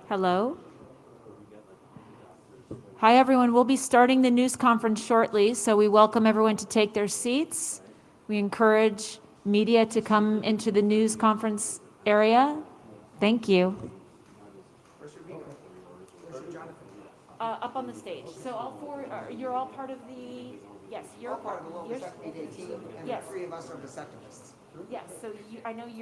Hello. Hi, everyone. We'll be starting the news conference shortly, so we welcome everyone to take their seats. We encourage media to come into the news conference area. Thank you. Up on the stage. So all four, you're all part of the, yes, you're All part of the World Vasectomy Day team, and yes. the three of us are vasectomists. Yes, so I know you're.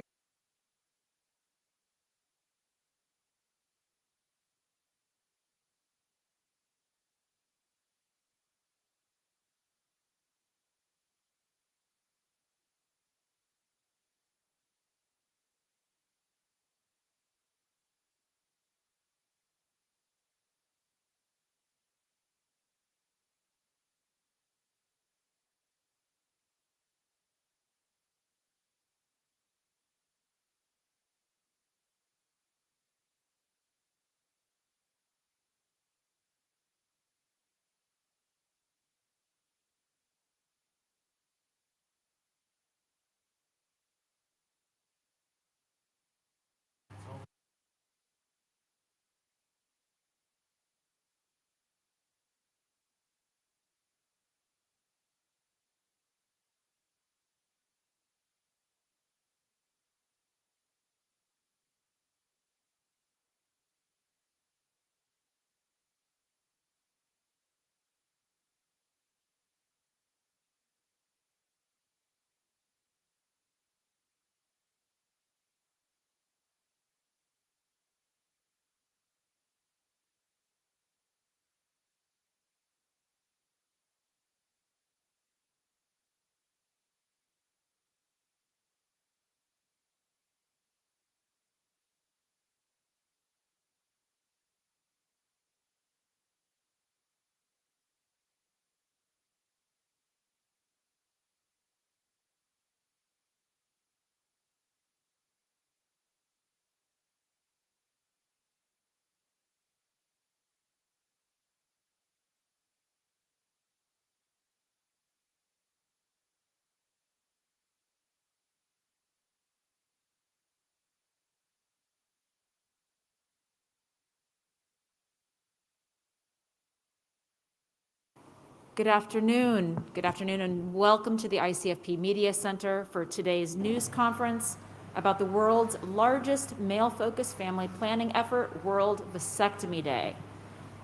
Good afternoon. Good afternoon, and welcome to the ICFP Media Center for today's news conference about the world's largest male-focused family planning effort, World Vasectomy Day.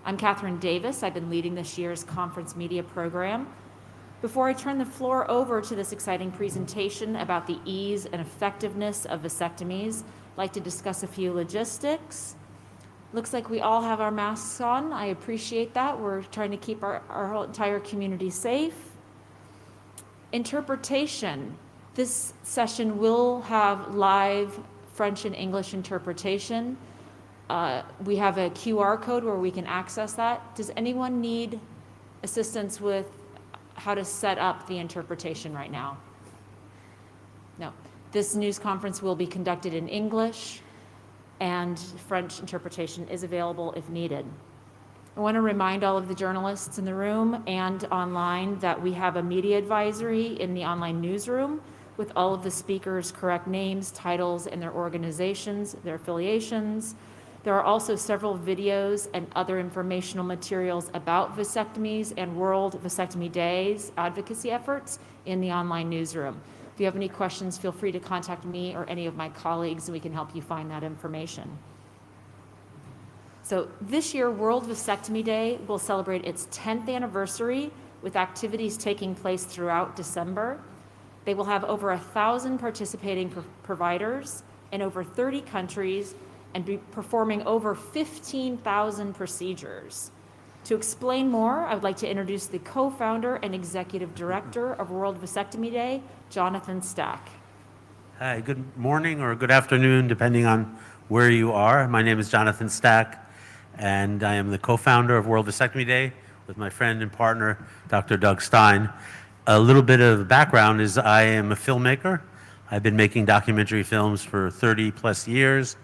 I'm Catherine Davis. I've been leading this year's conference media program. Before I turn the floor over to this exciting presentation about the ease and effectiveness of vasectomies, I'd like to discuss a few logistics. Looks like we all have our masks on. I appreciate that. We're trying to keep our whole entire community safe. Interpretation. This session will have live French and English interpretation. We have a QR code where we can access that. Does anyone need assistance with how to set up the interpretation right now? No. This news conference will be conducted in English, and French interpretation is available if needed. I want to remind all of the journalists in the room and online that we have a media advisory in the online newsroom with all of the speakers' correct names, titles, and their organizations, their affiliations. There are also several videos and other informational materials about vasectomies and World Vasectomy Day's advocacy efforts in the online newsroom. If you have any questions, feel free to contact me or any of my colleagues, and we can help you find that information. So this year, World Vasectomy Day will celebrate its 10th anniversary with activities taking place throughout December. They will have over 1,000 participating providers in over 30 countries and be performing over 15,000 procedures. To explain more, I would like to introduce the co-founder and executive director of World Vasectomy Day, Jonathan Stack. Hi, good morning or good afternoon, depending on where you are. My name is Jonathan Stack, and I am the co-founder of World Vasectomy Day with my friend and partner, Dr. Doug Stein. A little bit of background is I am a filmmaker. I've been making documentary films for 30 plus years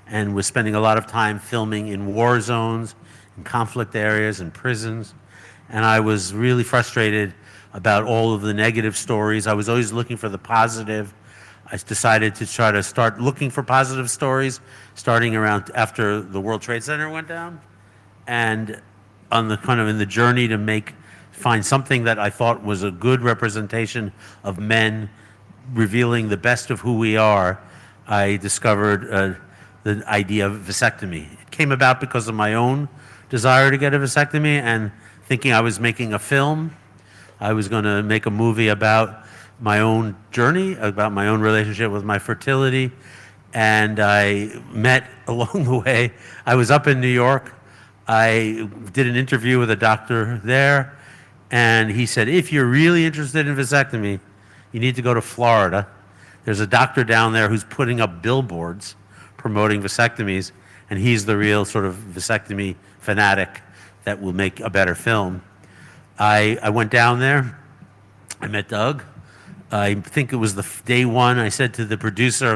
and was spending a lot of time filming in war zones, in conflict areas, and prisons. And I was really frustrated about all of the negative stories. I was always looking for the positive. I decided to try to start looking for positive stories, starting around after the World Trade Center went down, and on the kind of in the journey to find something that I thought was a good representation of men revealing the best of who we are. I discovered the idea of vasectomy. It came about because of my own desire to get a vasectomy and thinking I was making a film. I was going to make a movie about my own journey, about my own relationship with my fertility. And I met along the way, I was up in New York. I did an interview with a doctor there, and he said, if you're really interested in vasectomy, you need to go to Florida. There's a doctor down there who's putting up billboards promoting vasectomies, and he's the real sort of vasectomy fanatic that will make a better film. I went down there. I met Doug. I think it was the day one. I said to the producer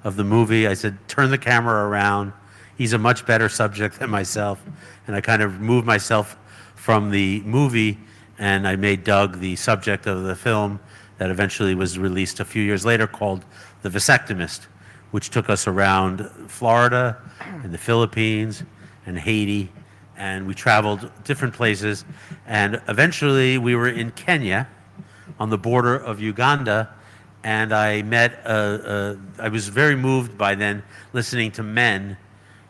of the movie, I said, turn the camera around. He's a much better subject than myself. And I kind of moved myself from the movie, and I made Doug the subject of the film that eventually was released a few years later, called The Vasectomist, which took us around Florida and the Philippines and Haiti, and we traveled different places. And eventually we were in Kenya on the border of Uganda, and I met, I was very moved by then listening to men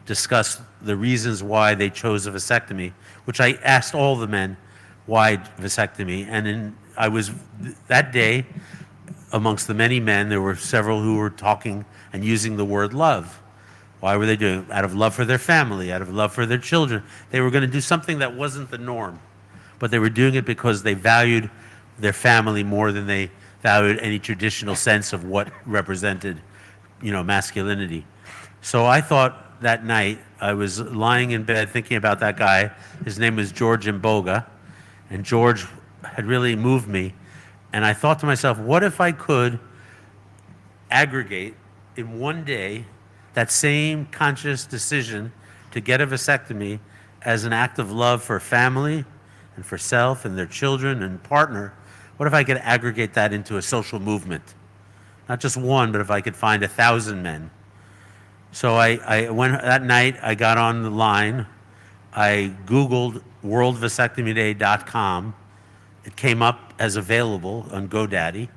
discuss the reasons why they chose a vasectomy, which I asked all the men, why vasectomy? And I was, that day, amongst the many men, there were several who were talking and using the word love. Why were they doing it? Out of love for their family, out of love for their children. They were going to do something that wasn't the norm, but they were doing it because they valued their family more than they valued any traditional sense of what represented, masculinity. So I thought that night, I was lying in bed thinking about that guy. His name was George Mboga, and George had really moved me. And I thought to myself, what if I could aggregate in one day that same conscious decision to get a vasectomy as an act of love for family and for self and their children and partner? What if I could aggregate that into a social movement? Not just one, but if I could find 1,000 men. So I went that night, I got on the line, I Googled worldvasectomyday.com. It came up as available on GoDaddy.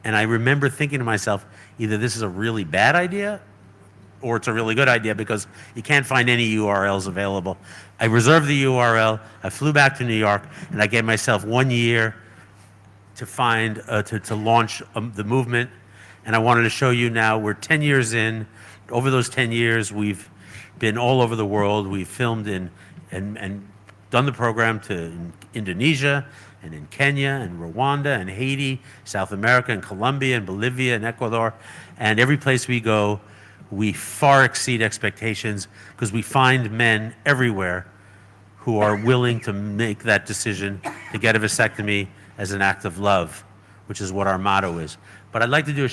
And I remember thinking to myself, either this is a really bad idea or it's a really good idea, because you can't find any URLs available. I reserved the URL, I flew back to New York, and I gave myself 1 year to find, to launch the movement. And I wanted to show you now, we're 10 years in. Over those 10 years, we've been all over the world. We've filmed and done the program to Indonesia, and in Kenya, and Rwanda, and Haiti, South America, and Colombia, and Bolivia, and Ecuador. And every place we go, we far exceed expectations, because we find men everywhere who are willing to make that decision to get a vasectomy as an act of love, which is what our motto is. But I'd like to do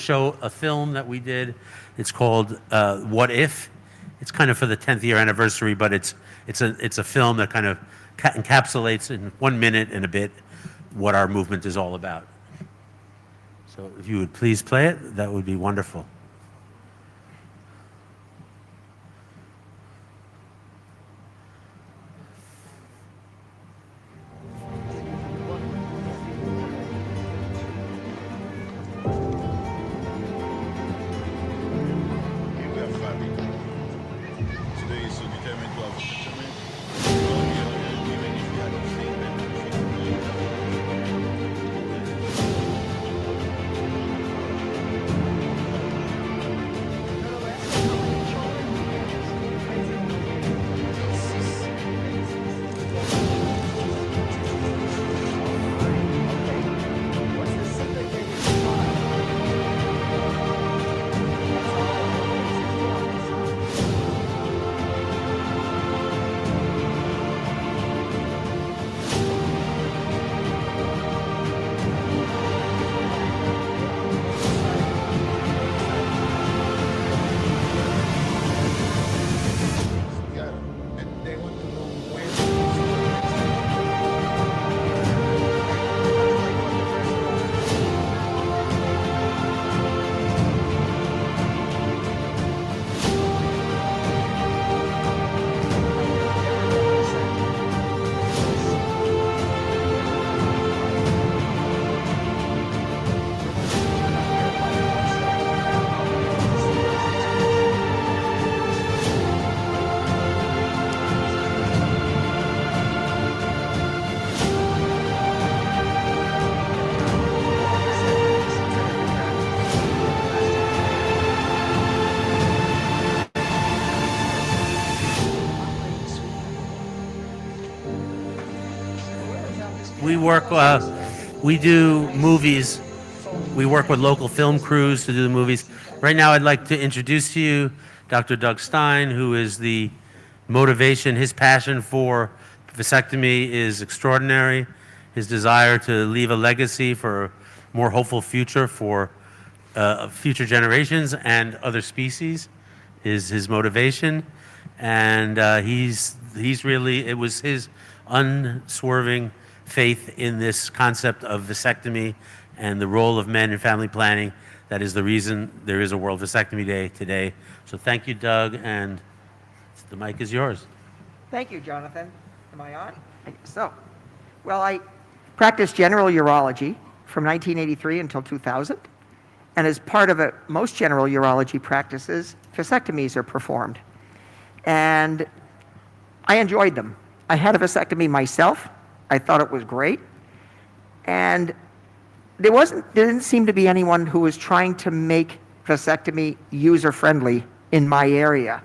a film that we did. It's called What If? It's kind of for the 10th year anniversary, but it's a film that kind of encapsulates in 1 minute and a bit what our movement is all about. So if you would please play it, that would be wonderful. we do movies. We work with local film crews to do the movies. Right now, I'd like to introduce to you Dr. Doug Stein, who is the motivation, his passion for vasectomy is extraordinary. His desire to leave a legacy for a more hopeful future for future generations and other species is his motivation. And he's really, it was his unswerving faith in this concept of vasectomy and the role of men in family planning that is the reason there is a World Vasectomy Day today. So thank you, Doug, and the mic is yours. Thank you, Jonathan. Am I on? I guess so. Well, I practiced general urology from 1983 until 2000. And as part of it, most general urology practices, vasectomies are performed. And I enjoyed them. I had a vasectomy myself. I thought it was great. And there didn't seem to be anyone who was trying to make vasectomy user-friendly in my area.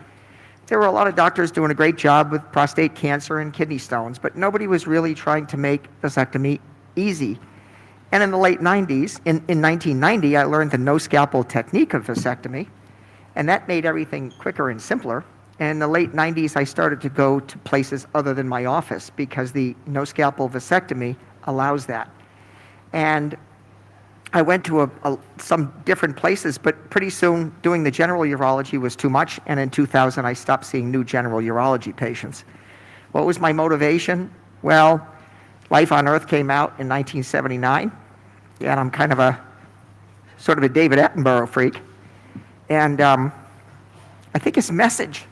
There were a lot of doctors doing a great job with prostate cancer and kidney stones, but nobody was really trying to make vasectomy easy. And in the late 90s, in 1990, I learned the no-scalpel technique of vasectomy, and that made everything quicker and simpler. And in the late 90s, I started to go to places other than my office because the no-scalpel vasectomy allows that. And I went to some different places, but pretty soon doing the general urology was too much, and in 2000, I stopped seeing new general urology patients. What was my motivation? Well, Life on Earth came out in 1979, and I'm kind of sort of a David Attenborough freak. And I think his message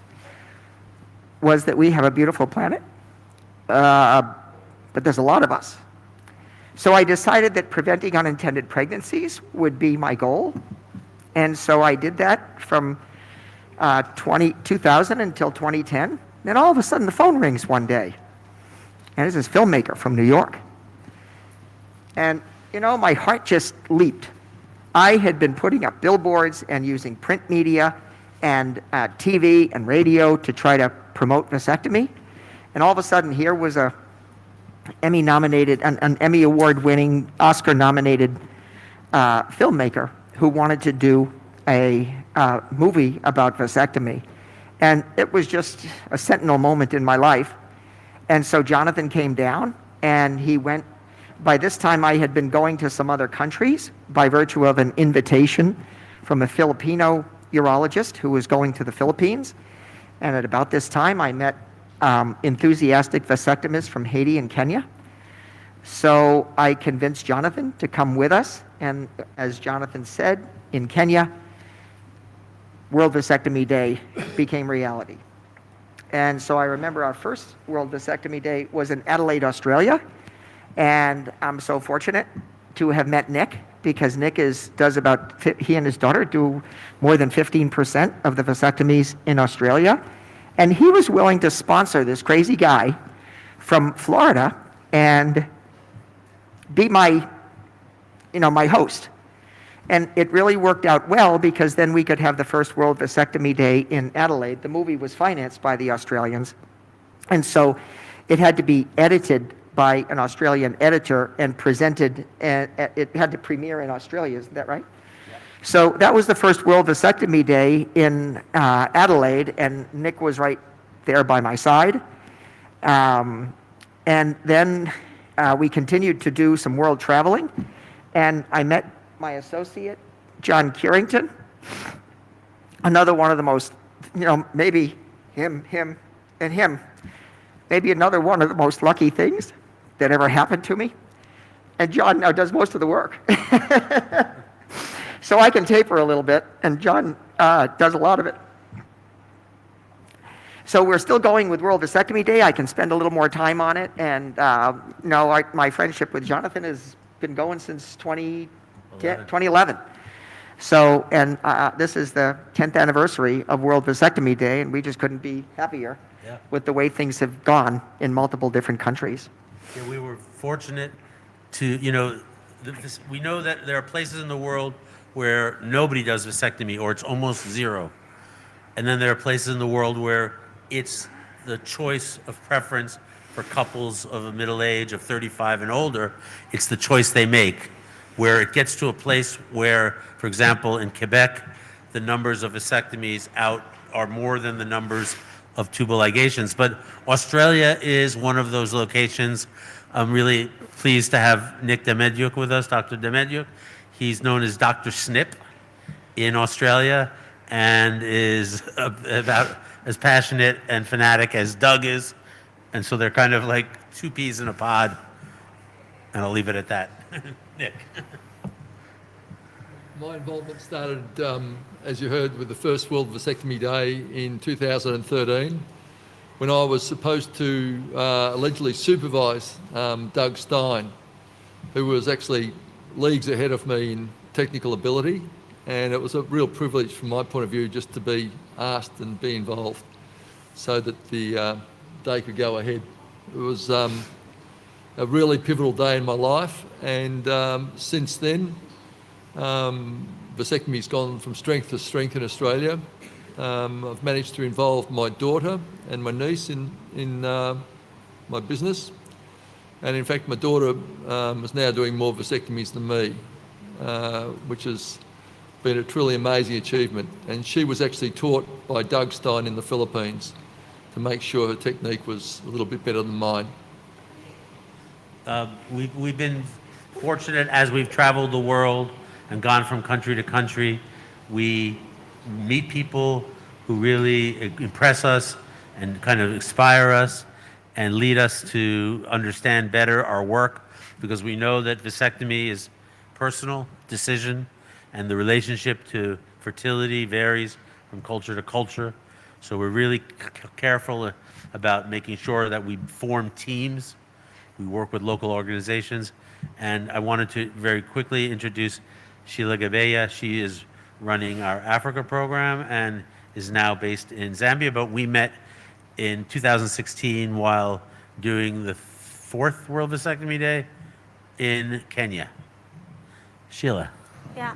was that we have a beautiful planet, but there's a lot of us. So I decided that preventing unintended pregnancies would be my goal. And so I did that from 2000 until 2010. Then all of a sudden the phone rings one day. And it's this filmmaker from New York. And, you know, my heart just leaped. I had been putting up billboards and using print media and TV and radio to try to promote vasectomy. And all of a sudden here was an Emmy Award-winning, Oscar-nominated filmmaker who wanted to do a movie about vasectomy. And it was just a sentinel moment in my life. And so Jonathan came down, and he went. By this time, I had been going to some other countries by virtue of an invitation from a Filipino urologist who was going to the Philippines. And at about this time, I met enthusiastic vasectomists from Haiti and Kenya. So I convinced Jonathan to come with us. And as Jonathan said, in Kenya, World Vasectomy Day became reality. And so I remember our first World Vasectomy Day was in Adelaide, Australia. And I'm so fortunate to have met Nick, because Nick he and his daughter do more than 15% of the vasectomies in Australia. And he was willing to sponsor this crazy guy from Florida and be my host. And it really worked out well, because then we could have the first World Vasectomy Day in Adelaide. The movie was financed by the Australians. And so it had to be edited by an Australian editor and presented, and it had to premiere in Australia, isn't that right? Yeah. So that was the first World Vasectomy Day in Adelaide, and Nick was right there by my side. And then we continued to do some world traveling, and I met my associate, John Curington, another one of the most, maybe him, maybe another one of the most lucky things that ever happened to me. And John now does most of the work. So I can taper a little bit, and John does a lot of it. So we're still going with World Vasectomy Day. I can spend a little more time on it. And my friendship with Jonathan has been going since 2011. So, and this is the 10th anniversary of World Vasectomy Day, and we just couldn't be happier with the way things have gone in multiple different countries. Yeah, we were fortunate to, we know that there are places in the world where nobody does vasectomy, or it's almost zero. And then there are places in the world where it's the choice of preference for couples of a middle age of 35 and older. It's the choice they make, where it gets to a place where, for example, in Quebec, the numbers of vasectomies out are more than the numbers of tubal ligations. But Australia is one of those locations. I'm really pleased to have Nick Demediuk with us, Dr. Demediuk. He's known as Dr. Snip in Australia and is about as passionate and fanatic as Doug is. And so they're kind of like two peas in a pod. And I'll leave it at that. Nick. My involvement started, as you heard, with the first World Vasectomy Day in 2013, when I was supposed to allegedly supervise Doug Stein, who was actually leagues ahead of me in technical ability. And it was a real privilege from my point of view just to be asked and be involved so that the day could go ahead. It was a really pivotal day in my life, and since then, vasectomy's gone from strength to strength in Australia. I've managed to involve my daughter and my niece in my business, and in fact my daughter is now doing more vasectomies than me, which has been a truly amazing achievement. And she was actually taught by Doug Stein in the Philippines to make sure her technique was a little bit better than mine. We've been fortunate as we've traveled the world and gone from country to country. We meet people who really impress us and kind of inspire us and lead us to understand better our work, because we know that vasectomy is personal decision and the relationship to fertility varies from culture to culture. So we're really careful about making sure that we form teams. We work with local organizations. And I wanted to very quickly introduce Sheila Gabeya. She is running our Africa program and is now based in Zambia, but we met in 2016 while doing the 4th World Vasectomy Day in Kenya. Sheila. Yeah,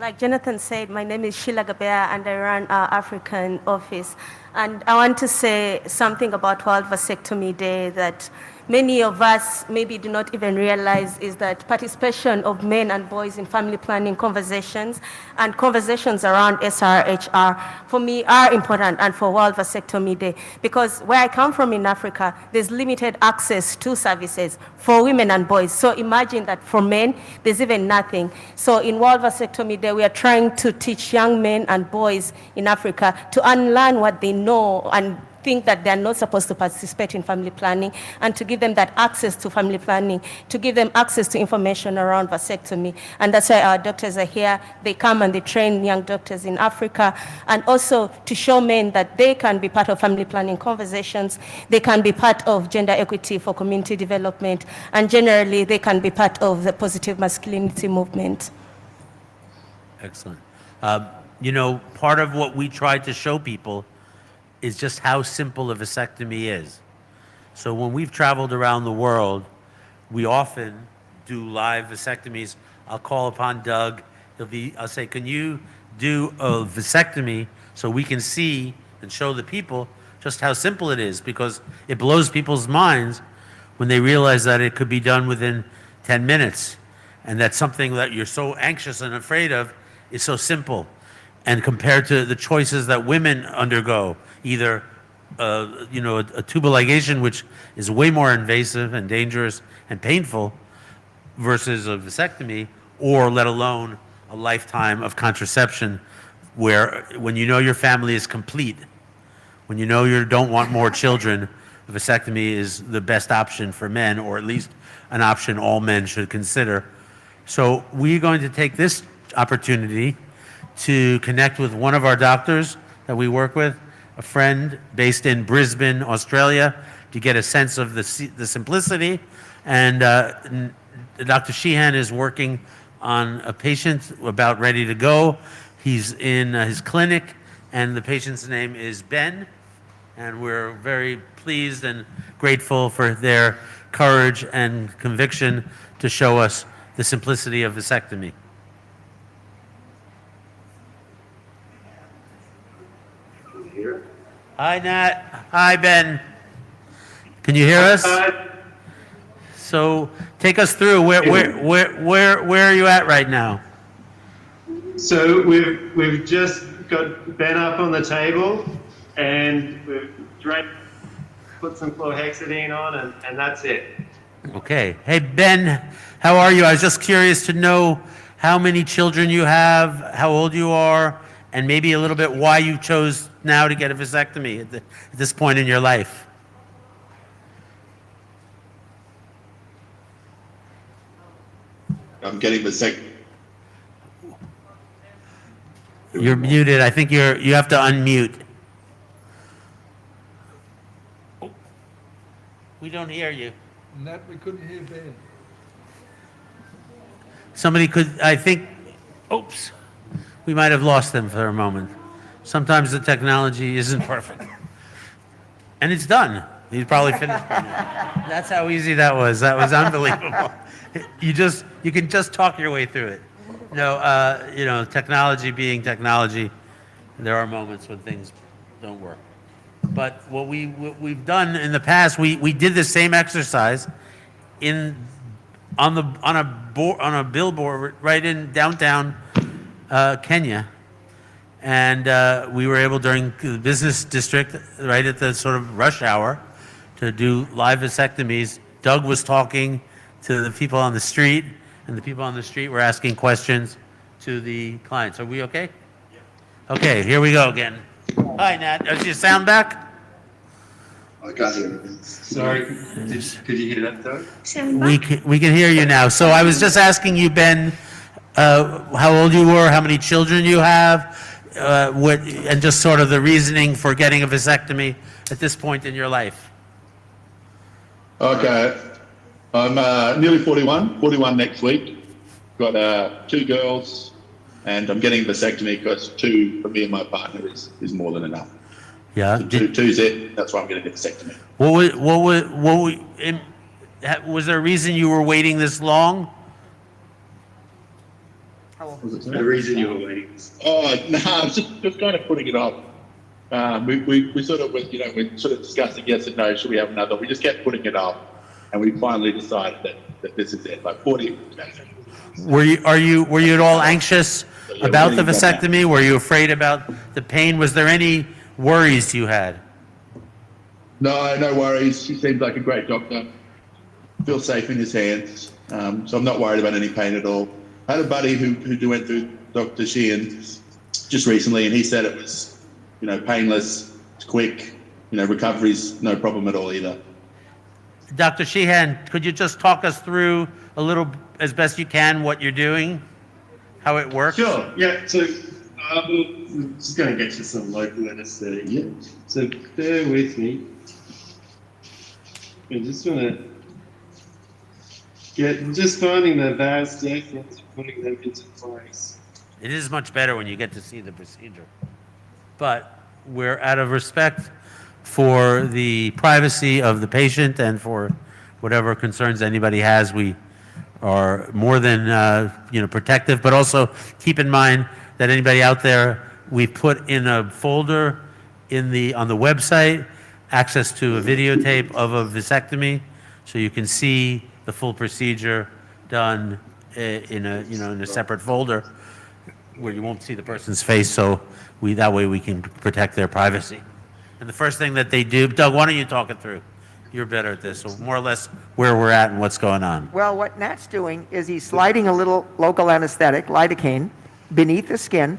like Jonathan said, my name is Sheila Gabeya and I run our African office. And I want to say something about World Vasectomy Day that many of us maybe do not even realize, is that participation of men and boys in family planning conversations and conversations around SRHR for me are important, and for World Vasectomy Day, because where I come from in Africa, there's limited access to services for women and boys. So imagine that for men, there's even nothing. So in World Vasectomy Day, we are trying to teach young men and boys in Africa to unlearn what they know and think that they're not supposed to participate in family planning, and to give them that access to family planning, to give them access to information around vasectomy. And that's why our doctors are here. They come and they train young doctors in Africa, and also to show men that they can be part of family planning conversations, they can be part of gender equity for community development, and generally they can be part of the positive masculinity movement. Excellent. You know, part of what we tried to show people is just how simple a vasectomy is. So when we've traveled around the world, we often do live vasectomies. I'll call upon Doug. I'll say, can you do a vasectomy so we can see and show the people just how simple it is? Because it blows people's minds when they realize that it could be done within 10 minutes, and that something that you're so anxious and afraid of is so simple. And compared to the choices that women undergo, either a tubal ligation, which is way more invasive and dangerous and painful, versus a vasectomy, or let alone a lifetime of contraception, where when you know your family is complete, when you know you don't want more children, a vasectomy is the best option for men, or at least an option all men should consider. So we're going to take this opportunity to connect with one of our doctors that we work with, a friend based in Brisbane, Australia, to get a sense of the simplicity. And Dr. Sheehan is working on a patient about ready to go. He's in his clinic, and the patient's name is Ben. And we're very pleased and grateful for their courage and conviction to show us the simplicity of vasectomy. Hi, Nat. Hi, Ben. Can you hear us? Uh, So take us through. Where are you at right now? So we've just got Ben up on the table, and we've put some chlorhexidine on, and that's it. Okay. Hey, Ben, how are you? I was just curious to know how many children you have, how old you are, and maybe a little bit why you chose now to get a vasectomy at this point in your life. I'm getting vasectomy. You're muted. I think you have to unmute. Oh, we don't hear you. Nat, we couldn't hear Ben. Somebody could, I think, oops, we might have lost them for a moment. Sometimes the technology isn't perfect. And it's done. He's probably finished. That's how easy that was. That was unbelievable. You can just talk your way through it. No, technology being technology, there are moments when things don't work. But what we've done in the past, we did the same exercise on a billboard right in downtown Kenya, and we were able during the business district, right at the sort of rush hour, to do live vasectomies. Doug was talking to the people on the street, and the people on the street were asking questions to the clients. Are we okay? Yeah. Okay, here we go again. Hi, Nat. Is your sound back? I can't hear anything. Sorry, could you hear that, Doug? We can hear you now. So I was just asking you, Ben, how old you were, how many children you have, and just sort of the reasoning for getting a vasectomy at this point in your life. Okay. I'm nearly 41 next week. Got 2 girls, and I'm getting a vasectomy because 2 for me and my partner is more than enough. Yeah. So two's it. That's why I'm getting a vasectomy. Was there a reason you were waiting this long? The reason you were waiting. Oh no, I'm just kind of putting it off. We sort of we sort of discussed it yes and no. Should we have another? We just kept putting it off, and we finally decided that this is it. Like 40. Were you at all anxious about the vasectomy? Were you afraid about the pain? Was there any worries you had? No worries. He seems like a great doctor. Feel safe in his hands. So I'm not worried about any pain at all. I had a buddy who went through Dr. Sheehan just recently, and he said it was, painless, it's quick, recovery's no problem at all either. Dr. Sheehan, could you just talk us through a little, as best you can, what you're doing, how it works? Sure, yeah, so I'm just going to get you some local anesthetic. Yeah. So bear with me. I just want to just finding the vas deferens, putting them into place. It is much better when you get to see the procedure. But we're out of respect for the privacy of the patient and for whatever concerns anybody has. We are more than protective, but also keep in mind that anybody out there, we put in a folder on the website access to a videotape of a vasectomy, so you can see the full procedure done in a separate folder where you won't see the person's face, so that way we can protect their privacy. And the first thing that they do, Doug, why don't you talk it through? You're better at this, so more or less where we're at and what's going on. Well, what Nat's doing is he's sliding a little local anesthetic, lidocaine, beneath the skin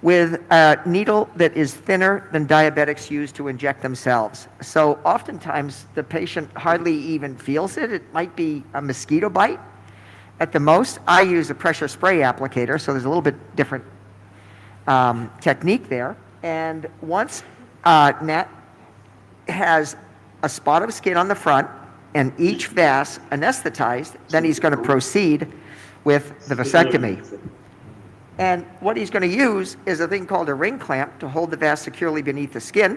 with a needle that is thinner than diabetics use to inject themselves. So oftentimes the patient hardly even feels it. It might be a mosquito bite at the most. I use a pressure spray applicator, so there's a little bit different technique there. And once Nat has a spot of skin on the front and each vas anesthetized, then he's going to proceed with the vasectomy. And what he's going to use is a thing called a ring clamp to hold the vas securely beneath the skin.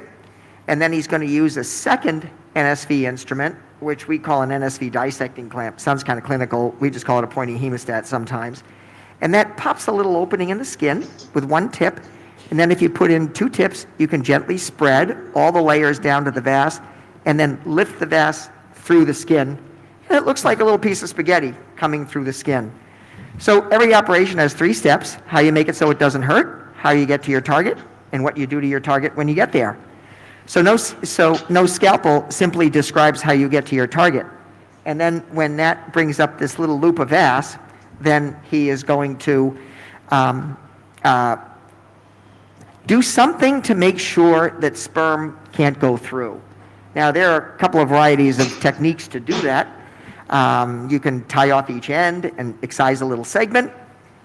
And then he's going to use a second NSV instrument, which we call an NSV dissecting clamp. Sounds kind of clinical. We just call it a pointing hemostat sometimes. And that pops a little opening in the skin with one tip. And then if you put in 2 tips, you can gently spread all the layers down to the vas and then lift the vas through the skin. And it looks like a little piece of spaghetti coming through the skin. So every operation has 3 steps: how you make it so it doesn't hurt, how you get to your target, and what you do to your target when you get there. So no scalpel simply describes how you get to your target. And then when that brings up this little loop of vas, then he is going to do something to make sure that sperm can't go through. Now, there are a couple of varieties of techniques to do that. You can tie off each end and excise a little segment.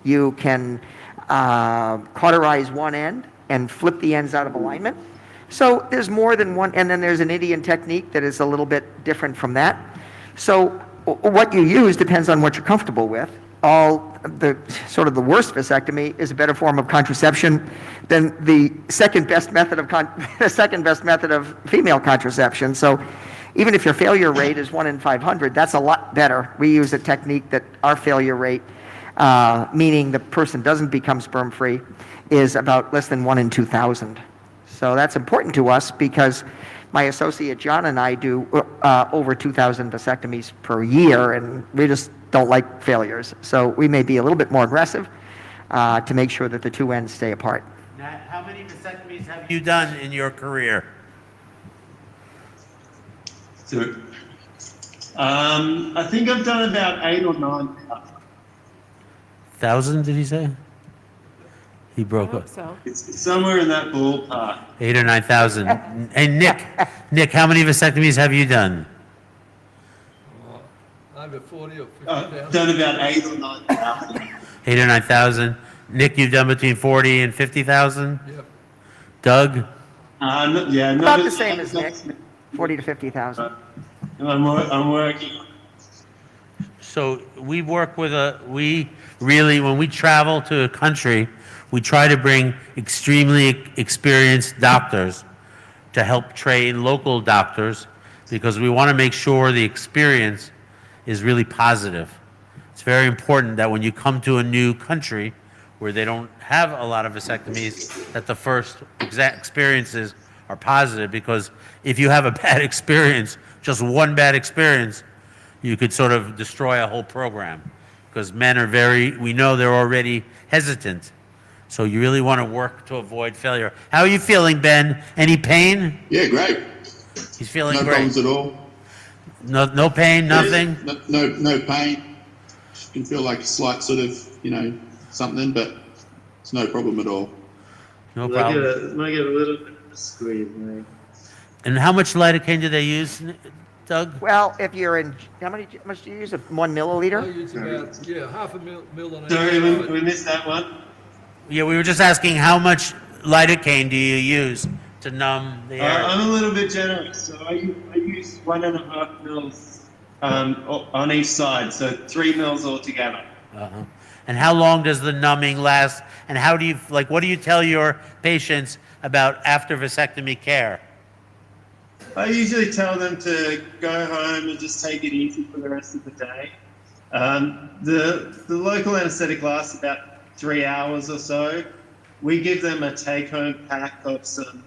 You can cauterize one end and flip the ends out of alignment. So there's more than one, and then there's an Indian technique that is a little bit different from that. So what you use depends on what you're comfortable with. The worst vasectomy is a better form of contraception than the second best method of female contraception. So even if your failure rate is 1 in 500, that's a lot better. We use a technique that our failure rate, meaning the person doesn't become sperm free, is about less than 1 in 2,000. So that's important to us because my associate John and I do over 2,000 vasectomies per year, and we just don't like failures. So we may be a little bit more aggressive to make sure that the 2 ends stay apart. Now, how many vasectomies have you done in your career? So, I think I've done about 8 or 9. 1,000, did he say? He I broke hope up. so. It's somewhere in that ballpark. 8 or 9,000. Hey, Nick, how many vasectomies have you done? Over 40 or I've 50,000. done about 8 or 9,000. 8 or 9,000. Nick, you've done between 40 and 50,000? Yep. Doug? Not About the same as Nick, 40 to 50,000. I'm working. So we work with when we travel to a country, we try to bring extremely experienced doctors to help train local doctors because we want to make sure the experience is really positive. It's very important that when you come to a new country where they don't have a lot of vasectomies, that the first experiences are positive, because if you have a bad experience, just one bad experience, you could sort of destroy a whole program, because men are we know they're already hesitant. So you really want to work to avoid failure. How are you feeling, Ben? Any pain? Yeah, great. He's feeling No great. problems at all. No pain, nothing? No pain. You can feel like a slight sort of, something, but it's no problem at all. No Might problem. get a little bit of a squeeze, mate. And how much lidocaine do they use, Doug? Well, if you're in, how much do you use? 1 I milliliter? use about, half a mil on each Sorry, side. we missed that one. Yeah, we were just asking how much lidocaine do you use to numb the area? I'm a little bit generous, so I use 1.5 mils on each side, so 3 mils altogether. Uh-huh. And how long does the numbing last? And how do you, what do you tell your patients about after vasectomy care? I usually tell them to go home and just take it easy for the rest of the day. The local anaesthetic lasts about 3 hours or so. We give them a take-home pack of some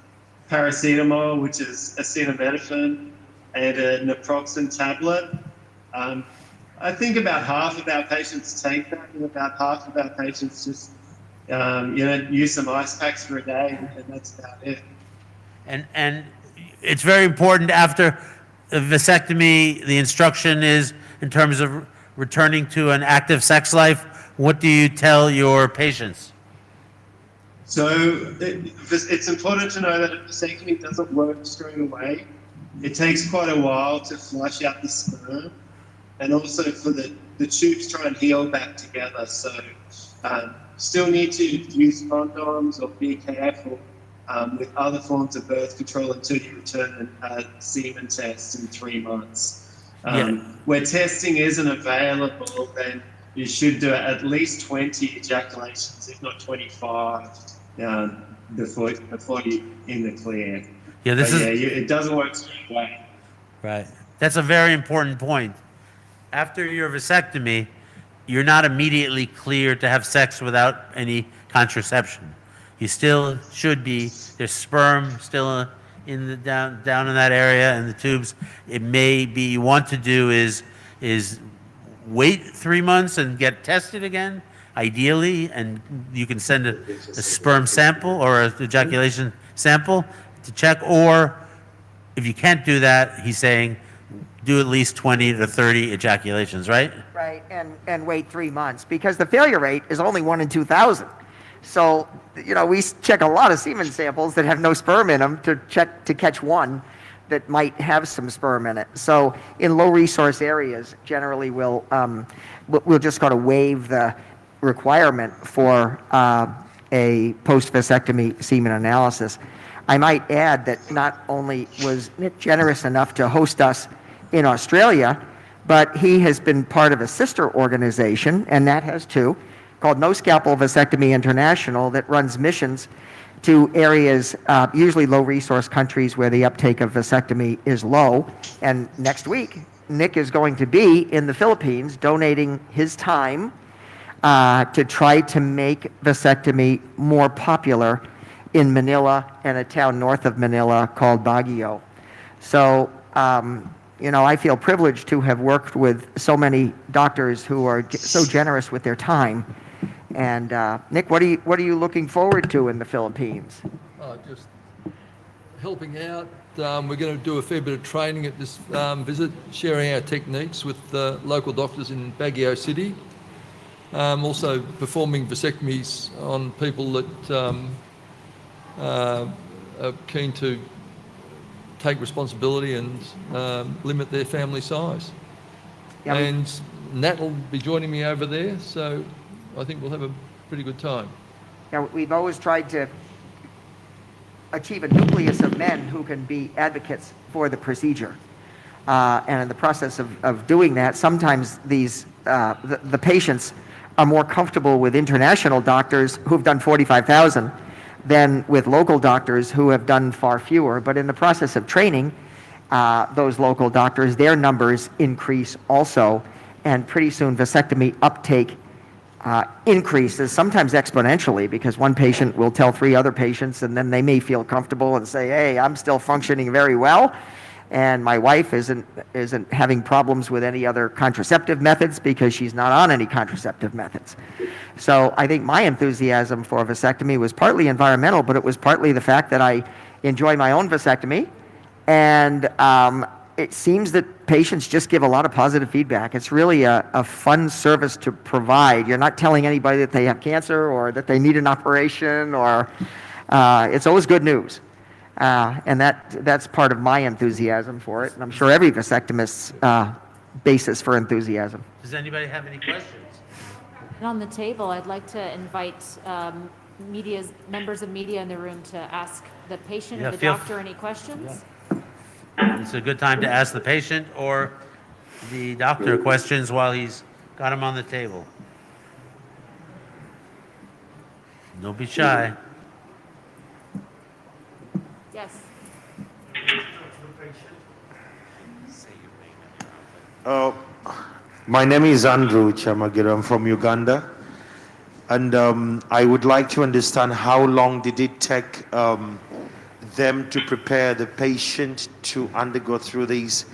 paracetamol, which is acetaminophen, and a naproxen tablet. I think about half of our patients take that, and about half of our patients just, use some ice packs for a day, and that's about it. And it's very important after a vasectomy, the instruction is in terms of returning to an active sex life. What do you tell your patients? So it's important to know that a vasectomy doesn't work straight away. It takes quite a while to flush out the sperm, and also for the tubes try and heal back together. So still need to use condoms or be careful with other forms of birth control until you return a semen test in 3 months. Where testing isn't available, then you should do at least 20 ejaculations, if not 25, before you're in the clear. Yeah, it doesn't work straight away. Right. That's a very important point. After your vasectomy, you're not immediately cleared to have sex without any contraception. You still should be, there's sperm still in the down in that area and the tubes, it may be you want to do is wait 3 months and get tested again, ideally, and you can send a sperm sample or an ejaculation sample to check, or if you can't do that, he's saying do at least 20 to 30 ejaculations, right? Right, and wait 3 months, because the failure rate is only 1 in 2,000. So, we check a lot of semen samples that have no sperm in them to catch one that might have some sperm in it. So in low resource areas, generally we'll just kind of waive the requirement for a post-vasectomy semen analysis. I might add that not only was Nick generous enough to host us in Australia, but he has been part of a sister organization, and Nat has too, called No Scalpel Vasectomy International, that runs missions to areas, usually low-resource countries where the uptake of vasectomy is low. And next week, Nick is going to be in the Philippines donating his time to try to make vasectomy more popular in Manila and a town north of Manila called Baguio. So, I feel privileged to have worked with so many doctors who are so generous with their time. And Nick, what are you looking forward to in the Philippines? Just helping out. We're going to do a fair bit of training at this visit, sharing our techniques with local doctors in Baguio City. Also performing vasectomies on people that are keen to take responsibility and limit their family size. Yeah, And Nat will be joining me over there, so I think we'll have a pretty good time. We've always tried to achieve a nucleus of men who can be advocates for the procedure. And in the process of doing that, sometimes the patients are more comfortable with international doctors who've done 45,000 than with local doctors who have done far fewer. But in the process of training those local doctors, their numbers increase also, and pretty soon vasectomy uptake increases, sometimes exponentially, because one patient will tell 3 other patients, and then they may feel comfortable and say, hey, I'm still functioning very well, and my wife isn't having problems with any other contraceptive methods because she's not on any contraceptive methods. So I think my enthusiasm for vasectomy was partly environmental, but it was partly the fact that I enjoy my own vasectomy, and it seems that patients just give a lot of positive feedback. It's really a fun service to provide. You're not telling anybody that they have cancer or that they need an operation, or it's always good news. And that's part of my enthusiasm for it, and I'm sure every vasectomist's basis for enthusiasm. Does anybody have any questions? And on the table, I'd like to invite members of media in the room to ask the patient or the doctor any questions. It's a good time to ask the patient or the doctor questions while he's got them on the table. Don't be shy. Yes. My name is Andrew Chamagira. I'm from Uganda. And I would like to understand how long did it take them to prepare the patient to undergo through these?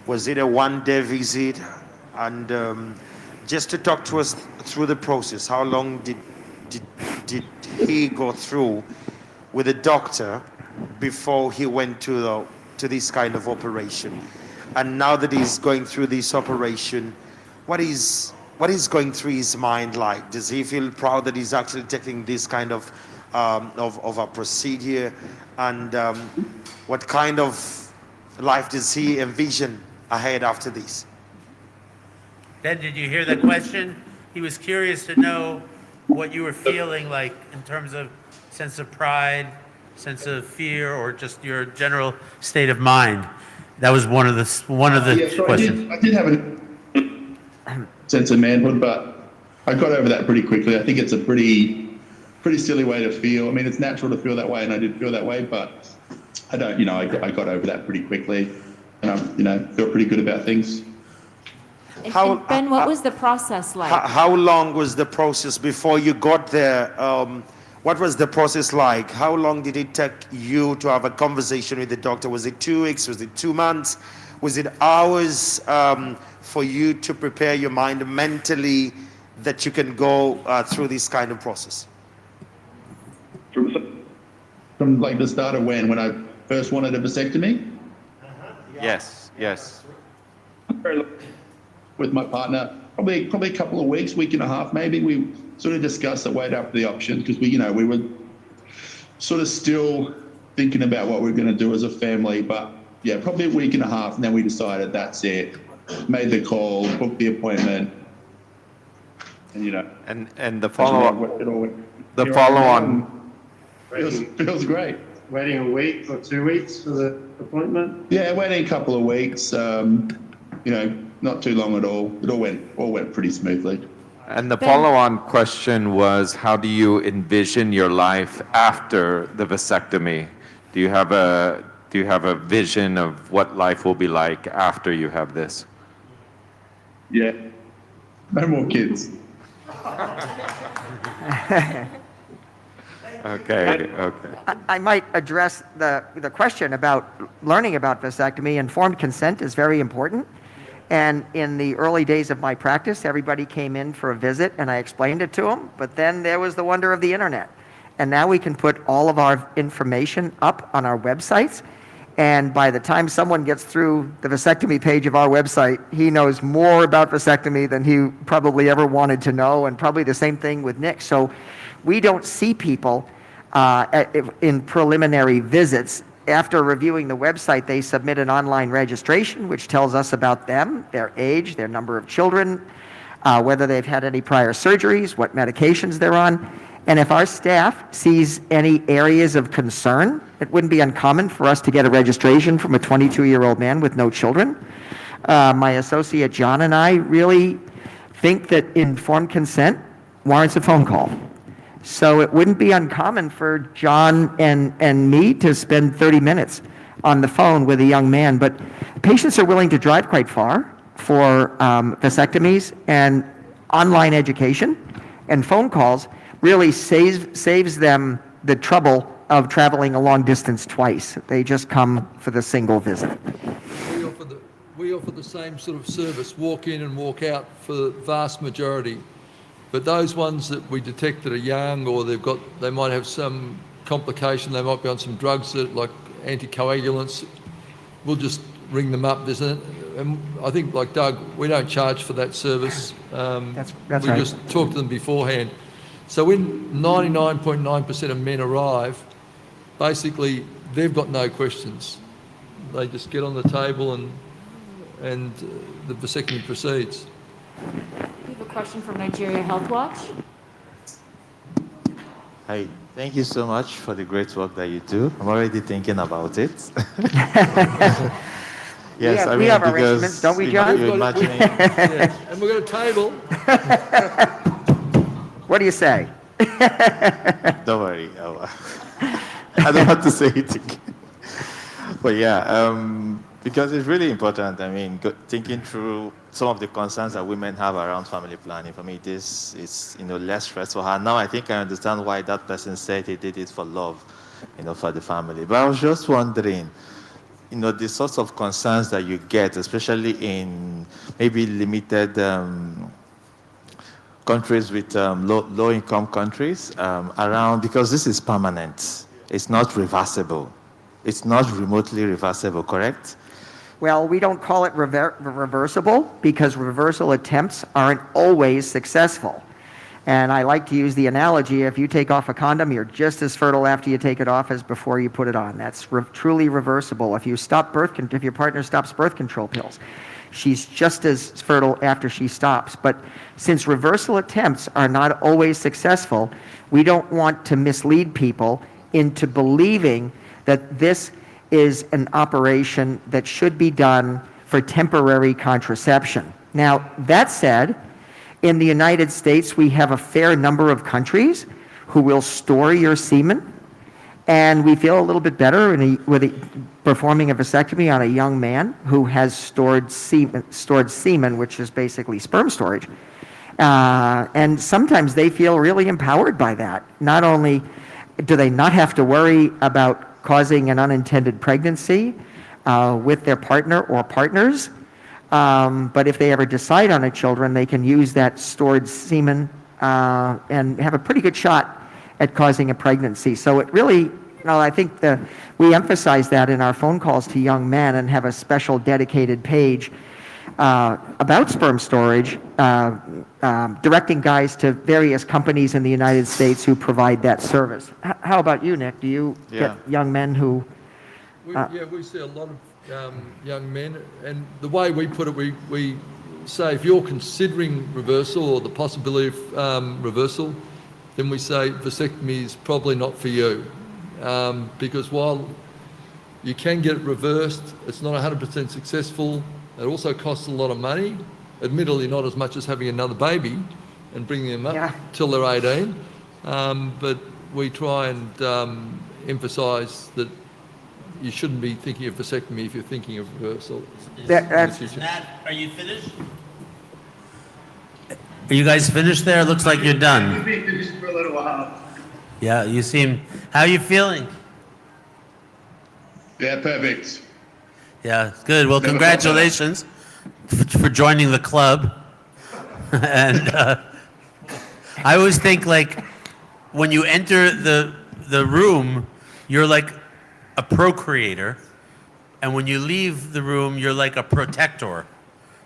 Was it a one-day visit? And just to talk to us through the process, how long did he go through with a doctor before he went to this kind of operation? And now that he's going through this operation, what is going through his mind like? Does he feel proud that he's actually taking this kind of a procedure? And what kind of life does he envision ahead after this? Ben, did you hear the question? He was curious to know what you were feeling like in terms of sense of pride, sense of fear, or just your general state of mind. That was one of the So questions. I did have a sense of manhood, but I got over that pretty quickly. I think it's a pretty silly way to feel. I mean, it's natural to feel that way, and I did feel that way, but I don't, I got over that pretty quickly, and I, feel pretty good about things. And Ben, what was the process like? How long was the process before you got there? What was the process like? How long did it take you to have a conversation with the doctor? Was it 2 weeks? Was it 2 months? Was it hours for you to prepare your mind mentally that you can go through this kind of process? From like the start of when I first wanted a vasectomy, Yes, yes. with my partner, probably a couple of weeks, week and a half, maybe. We sort of discussed it, weighed up the options because we were sort of still thinking about what we're going to do as a family. But yeah, probably a week and a half, and then we decided that's it. Made the call, booked the appointment, and And the follow on. feels great. Waiting a week or 2 weeks for the appointment? Yeah, waiting a couple of weeks. Not too long at all. It all went pretty smoothly. And the follow-on question was, how do you envision your life after the vasectomy? Do you have a vision of what life will be like after you have this? Yeah, no more kids. Okay. I might address the question about learning about vasectomy. Informed consent is very important. And in the early days of my practice, everybody came in for a visit and I explained it to them. But then there was the wonder of the internet. And now we can put all of our information up on our websites. And by the time someone gets through the vasectomy page of our website, he knows more about vasectomy than he probably ever wanted to know. And probably the same thing with Nick. So we don't see people in preliminary visits. After reviewing the website, they submit an online registration, which tells us about them, their age, their number of children, whether they've had any prior surgeries, what medications they're on. And if our staff sees any areas of concern, it wouldn't be uncommon for us to get a registration from a 22-year-old man with no children. My associate John and I really think that informed consent warrants a phone call. So it wouldn't be uncommon for John and me to spend 30 minutes on the phone with a young man. But patients are willing to drive quite far for vasectomies, and online education and phone calls really saves them the trouble of traveling a long distance twice. They just come for the single visit. We offer the same sort of service, walk in and walk out, for the vast majority. But those ones that we detect that are young, or they might have some complication, they might be on some drugs like anticoagulants, we'll just ring them up. And I think, like Doug, we don't charge for that service. That's we right. just talk to them beforehand. So when 99.9% of men arrive, basically they've got no questions. They just get on the table and the vasectomy proceeds. We have a question from Nigeria Health Watch. Hi, thank you so much for the great work that you do. I'm already thinking about it. Yes, we have arrangements, don't we, John? You're imagining, Yeah. And we've got a table. What do you say? don't worry, I don't have to say it again. But yeah, because it's really important. I mean, thinking through some of the concerns that women have around family planning. For me, this is less stress for her. Now I think I understand why that person said he did it for love, for the family. But I was just wondering, the sorts of concerns that you get, especially in maybe limited countries with low-income countries around, because this is permanent. It's not reversible. It's not remotely reversible, correct? Well, we don't call it reversible because reversal attempts aren't always successful. And I like to use the analogy, if you take off a condom, you're just as fertile after you take it off as before you put it on. That's truly reversible. If your partner stops birth control pills, she's just as fertile after she stops. But since reversal attempts are not always successful, we don't want to mislead people into believing that this is an operation that should be done for temporary contraception. Now, that said, in the United States, we have a fair number of countries who will store your semen, and we feel a little bit better performing a vasectomy on a young man who has stored semen, which is basically sperm storage. And sometimes they feel really empowered by that. Not only do they not have to worry about causing an unintended pregnancy with their partner or partners, but if they ever decide on a children, they can use that stored semen and have a pretty good shot at causing a pregnancy. So it really, I think we emphasize that in our phone calls to young men and have a special dedicated page about sperm storage, directing guys to various companies in the United States who provide that service. How about you, Nick? Do you get young men who... We see a lot of young men, and the way we put it, we say if you're considering reversal or the possibility of reversal, then we say vasectomy is probably not for you. Because while you can get it reversed, it's not 100% successful. It also costs a lot of money, admittedly not as much as having another baby and bringing them up till they're 18. But we try and emphasise that you shouldn't be thinking of vasectomy if you're thinking of reversal. Nat, are you finished? Are you guys finished there? It looks like you're done. We'll be finished for a little while. Yeah, you seem... How are you feeling? Yeah, perfect. Yeah, good. Well, congratulations for joining the club. And I always think, like, when you enter the room, you're like a procreator. And when you leave the room, you're like a protector.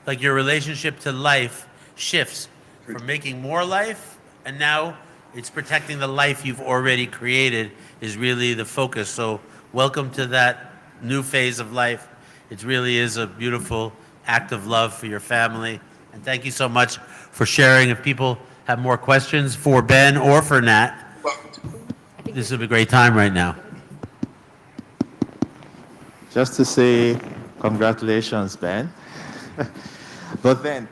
Like your relationship to life shifts from making more life, and now it's protecting the life you've already created is really the focus. So welcome to that new phase of life. It really is a beautiful act of love for your family. And thank you so much for sharing. If people have more questions for Ben or for Nat, this is a great time right now. Just to say congratulations, Ben. But then,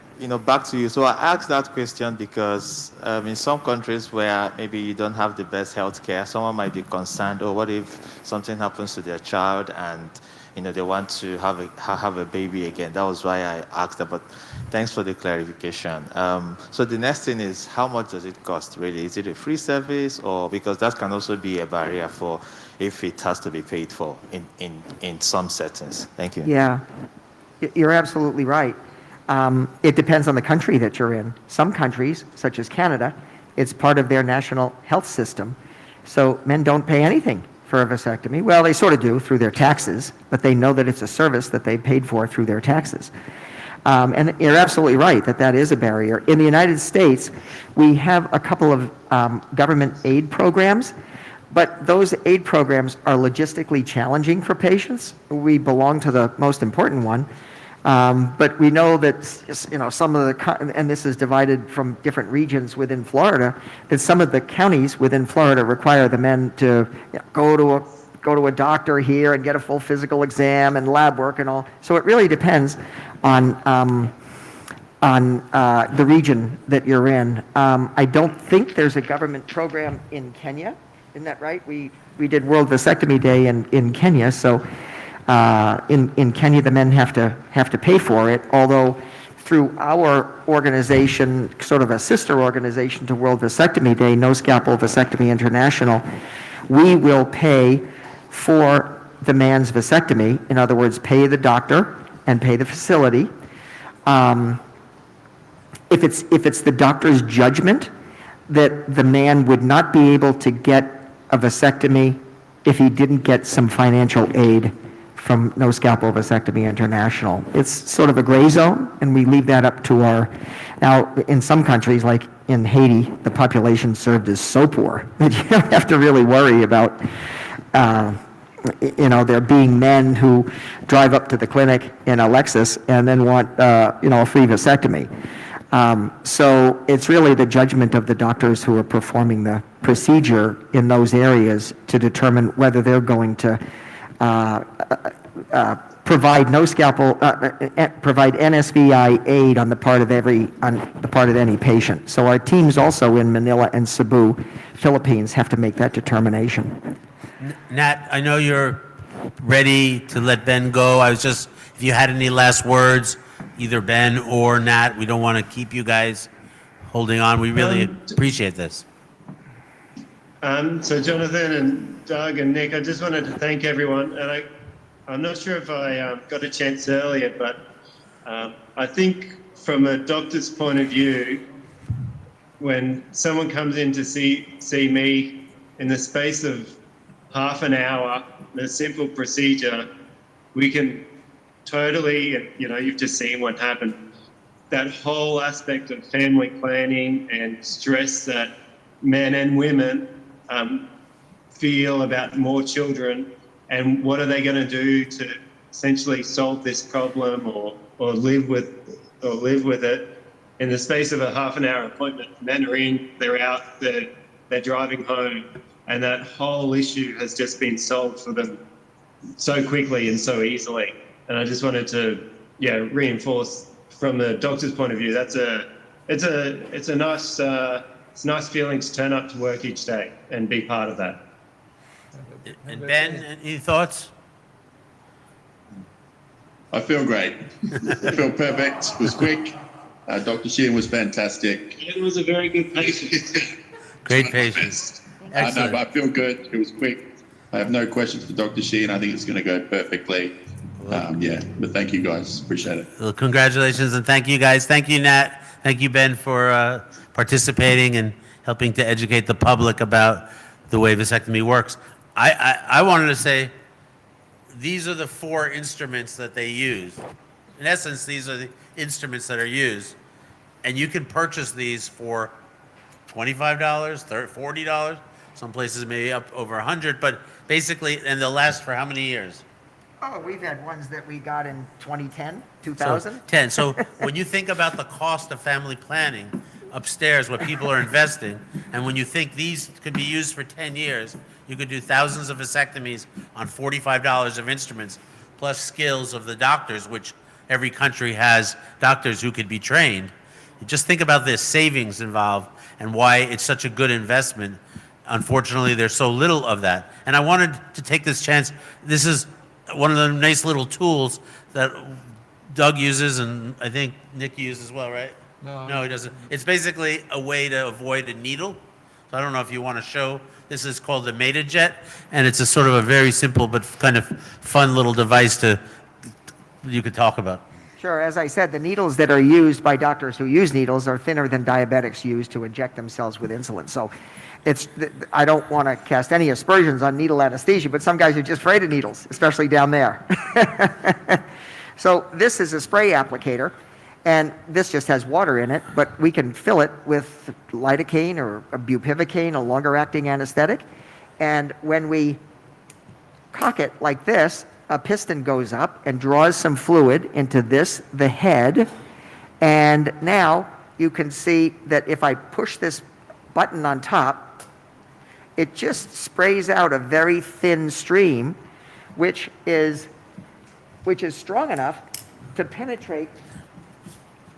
back to you. So I asked that question because in some countries where maybe you don't have the best health care, someone might be concerned, what if something happens to their child and they want to have a baby again. That was why I asked that, but thanks for the clarification. So the next thing is, how much does it cost really? Is it a free service, or because that can also be a barrier for if it has to be paid for in some settings? Thank you. Yeah, you're absolutely right. It depends on the country that you're in. Some countries, such as Canada, it's part of their national health system. So men don't pay anything for a vasectomy. Well, they sort of do through their taxes, but they know that it's a service that they paid for through their taxes. And you're absolutely right that is a barrier. In the United States, we have a couple of government aid programs, but those aid programs are logistically challenging for patients. We belong to the most important one. But we know that, some of the, and this is divided from different regions within Florida, that some of the counties within Florida require the men to go to a doctor here and get a full physical exam and lab work and all. So it really depends on the region that you're in. I don't think there's a government program in Kenya. Isn't that right? We did World Vasectomy Day in Kenya, so. In Kenya, the men have to pay for it, although through our organization, sort of a sister organization to World Vasectomy Day, No Scalpel Vasectomy International, we will pay for the man's vasectomy. In other words, pay the doctor and pay the facility. If it's the doctor's judgment that the man would not be able to get a vasectomy if he didn't get some financial aid from No Scalpel Vasectomy International. It's sort of a gray zone, and we leave that up to now in some countries, like in Haiti, the population served is so poor that you don't have to really worry about, there being men who drive up to the clinic in a Lexus and then want, a free vasectomy. So it's really the judgment of the doctors who are performing the procedure in those areas to determine whether they're going to provide provide NSVI aid on the part of any patient. So our teams also in Manila and Cebu, Philippines, have to make that determination. Nat, I know you're ready to let Ben go. If you had any last words, either Ben or Nat, we don't want to keep you guys holding on. We really appreciate this. So Jonathan and Doug and Nick, I just wanted to thank everyone. And I'm not sure if I got a chance earlier, but I think from a doctor's point of view, when someone comes in to see me in the space of half an hour, a simple procedure, we can totally, you've just seen what happened. That whole aspect of family planning and stress that men and women feel about more children, and what are they going to do to essentially solve this problem or live with it in the space of a half an hour appointment. Men are in, they're out, they're driving home, and that whole issue has just been solved for them so quickly and so easily. And I just wanted to reinforce from the doctor's point of view, it's nice feeling to turn up to work each day and be part of that. And Ben, any thoughts? I feel great. I feel perfect. It was quick. Dr. Sheehan was fantastic. It was a very good patient. Great patience. I know, Excellent. but I feel good. It was quick. I have no questions for Dr. Sheehan. I think it's going to go perfectly. But thank you guys. Appreciate it. Well, congratulations and thank you guys. Thank you, Nat. Thank you, Ben, for participating and helping to educate the public about the way vasectomy works. I wanted to say these are the 4 instruments that they use. In essence, these are the instruments that are used. And you can purchase these for $25, $40. Some places may be up over $100, but basically, and they'll last for how many years? Oh, we've had ones that we got in 2010, 2000. 10. So when you think about the cost of family planning upstairs, what people are investing, and when you think these could be used for 10 years, you could do thousands of vasectomies on $45 of instruments, plus skills of the doctors, which every country has doctors who could be trained. Just think about this savings involved and why it's such a good investment. Unfortunately, there's so little of that. And I wanted to take this chance. This is one of the nice little tools that Doug uses, and I think Nick uses as well, right? No, he doesn't. It's basically a way to avoid a needle. So I don't know if you want to show. This is called the MetaJet, and it's a sort of a very simple but kind of fun little device you could talk about. Sure, as I said, the needles that are used by doctors who use needles are thinner than diabetics use to inject themselves with insulin. So I don't want to cast any aspersions on needle anesthesia, but some guys are just afraid of needles, especially down there. So this is a spray applicator, and this just has water in it, but we can fill it with lidocaine or a bupivacaine, a longer-acting anesthetic. And when we cock it like this, a piston goes up and draws some fluid into the head. And now you can see that if I push this button on top, it just sprays out a very thin stream, which is strong enough to penetrate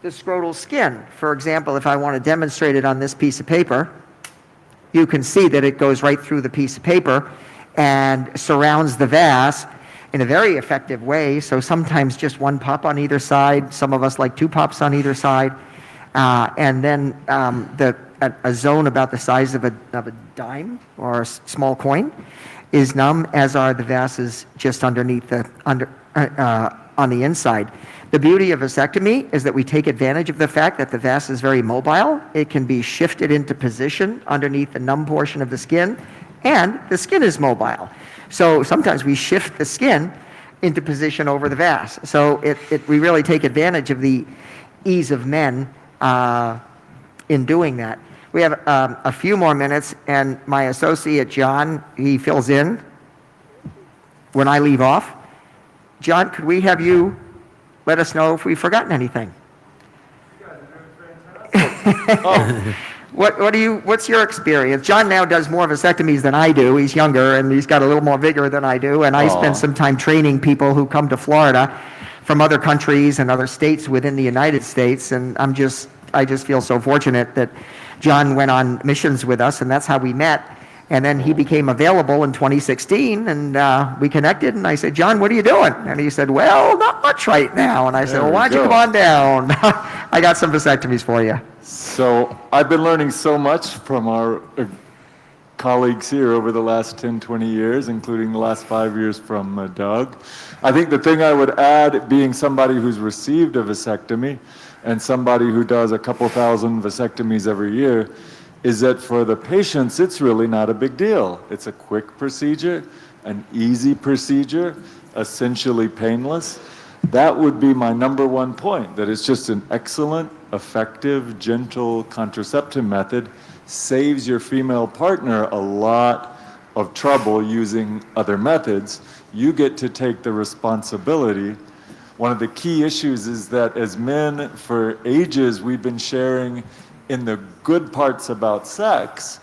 the scrotal skin. For example, if I want to demonstrate it on this piece of paper, you can see that it goes right through the piece of paper and surrounds the vas in a very effective way. So sometimes just 1 pop on either side. Some of us like 2 pops on either side. And then a zone about the size of a dime or a small coin is numb, as are the vases just underneath on the inside. The beauty of vasectomy is that we take advantage of the fact that the vas is very mobile. It can be shifted into position underneath the numb portion of the skin, and the skin is mobile. So sometimes we shift the skin into position over the vas. So we really take advantage of the ease of men in doing that. We have a few more minutes, and my associate John, he fills in when I leave off. John, could we have you let us know if we've forgotten anything? You guys are doing fantastic. What's your experience? John now does more vasectomies than I do. He's younger and he's got a little more vigor than I do. And I spend some time training people who come to Florida from other countries and other states within the United States. And I just feel so fortunate that John went on missions with us, and that's how we met. And then he became available in 2016, and we connected, and I said, John, what are you doing? And he said, well, not much right now. And I said, well, why don't you come on down? I got some vasectomies for you. So I've been learning so much from our colleagues here over the last 10, 20 years, including the last 5 years from Doug. I think the thing I would add, being somebody who's received a vasectomy and somebody who does a couple thousand vasectomies every year, is that for the patients, it's really not a big deal. It's a quick procedure, an easy procedure, essentially painless. That would be my number one point, that it's just an excellent, effective, gentle contraceptive method, saves your female partner a lot of trouble using other methods. You get to take the responsibility. One of the key issues is that as men, for ages, we've been sharing in the good parts about sex,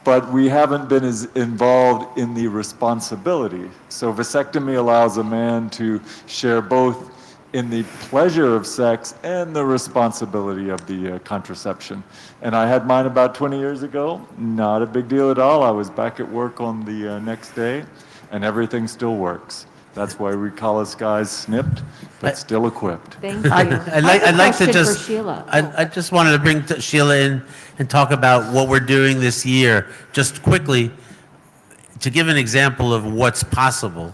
but we haven't been as involved in the responsibility. So vasectomy allows a man to share both in the pleasure of sex and the responsibility of the contraception. And I had mine about 20 years ago, not a big deal at all. I was back at work on the next day, and everything still works. That's why we call us guys snipped, but still equipped. Thank you. I'd like to Question just, for Sheila. I just wanted to bring Sheila in and talk about what we're doing this year, just quickly, to give an example of what's possible.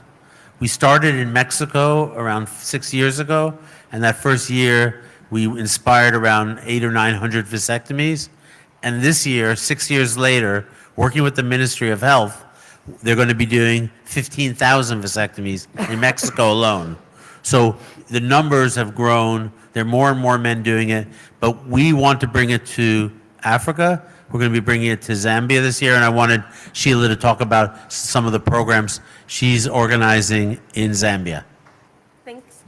We started in Mexico around 6 years ago, and that first year we inspired around 800 or 900 vasectomies. And this year, 6 years later, working with the Ministry of Health, they're going to be doing 15,000 vasectomies in Mexico alone. So the numbers have grown. There are more and more men doing it, but we want to bring it to Africa. We're going to be bringing it to Zambia this year, and I wanted Sheila to talk about some of the programs she's organizing in Zambia. Thanks.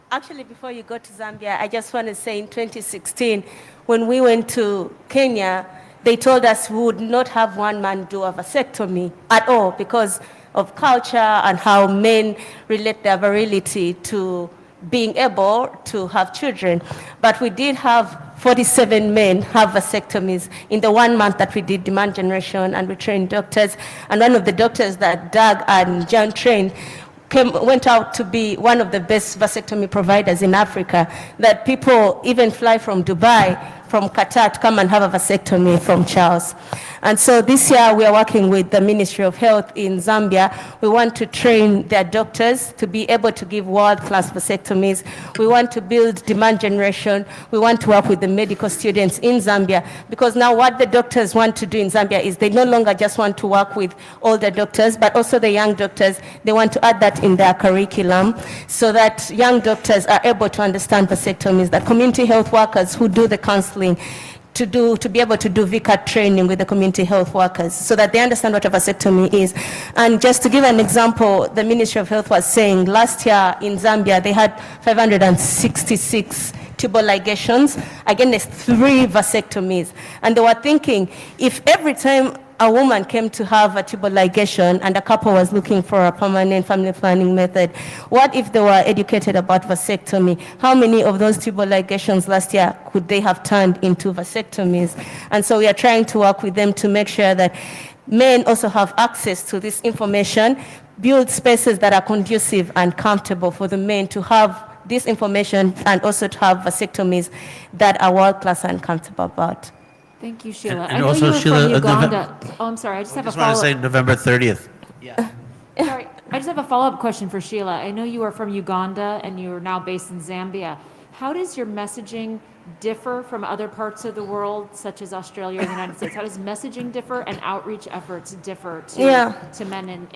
Actually, before you go to Zambia, I just want to say in 2016, when we went to Kenya, they told us we would not have one man do a vasectomy at all because of culture and how men relate their virility to being able to have children. But we did have 47 men have vasectomies in the 1 month that we did demand generation, and we trained doctors. And one of the doctors that Doug and John trained went out to be one of the best vasectomy providers in Africa, that people even fly from Dubai, from Qatar to come and have a vasectomy from Charles. And so this year we are working with the Ministry of Health in Zambia. We want to train their doctors to be able to give world-class vasectomies. We want to build demand generation. We want to work with the medical students in Zambia, because now what the doctors want to do in Zambia is they no longer just want to work with older doctors, but also the young doctors. They want to add that in their curriculum so that young doctors are able to understand vasectomies, that community health workers who do the counseling to be able to do VCAT training with the community health workers so that they understand what a vasectomy is. And just to give an example, the Ministry of Health was saying last year in Zambia, they had 566 tubal ligations against 3 vasectomies. And they were thinking, if every time a woman came to have a tubal ligation and a couple was looking for a permanent family planning method, what if they were educated about vasectomy? How many of those tubal ligations last year could they have turned into vasectomies? And so we are trying to work with them to make sure that men also have access to this information, build spaces that are conducive and comfortable for the men to have this information and also to have vasectomies that are world-class and comfortable about. Thank you, Sheila. And I know also, you were Sheila, from Uganda. Oh, I'm sorry. I just have a just want to say follow-up. November 30th. Sorry, I just have a follow-up question for Sheila. I know you are from Uganda and you are now based in Zambia. How does your messaging differ from other parts of the world, such as Australia or the United States? How does messaging differ and outreach efforts differ to men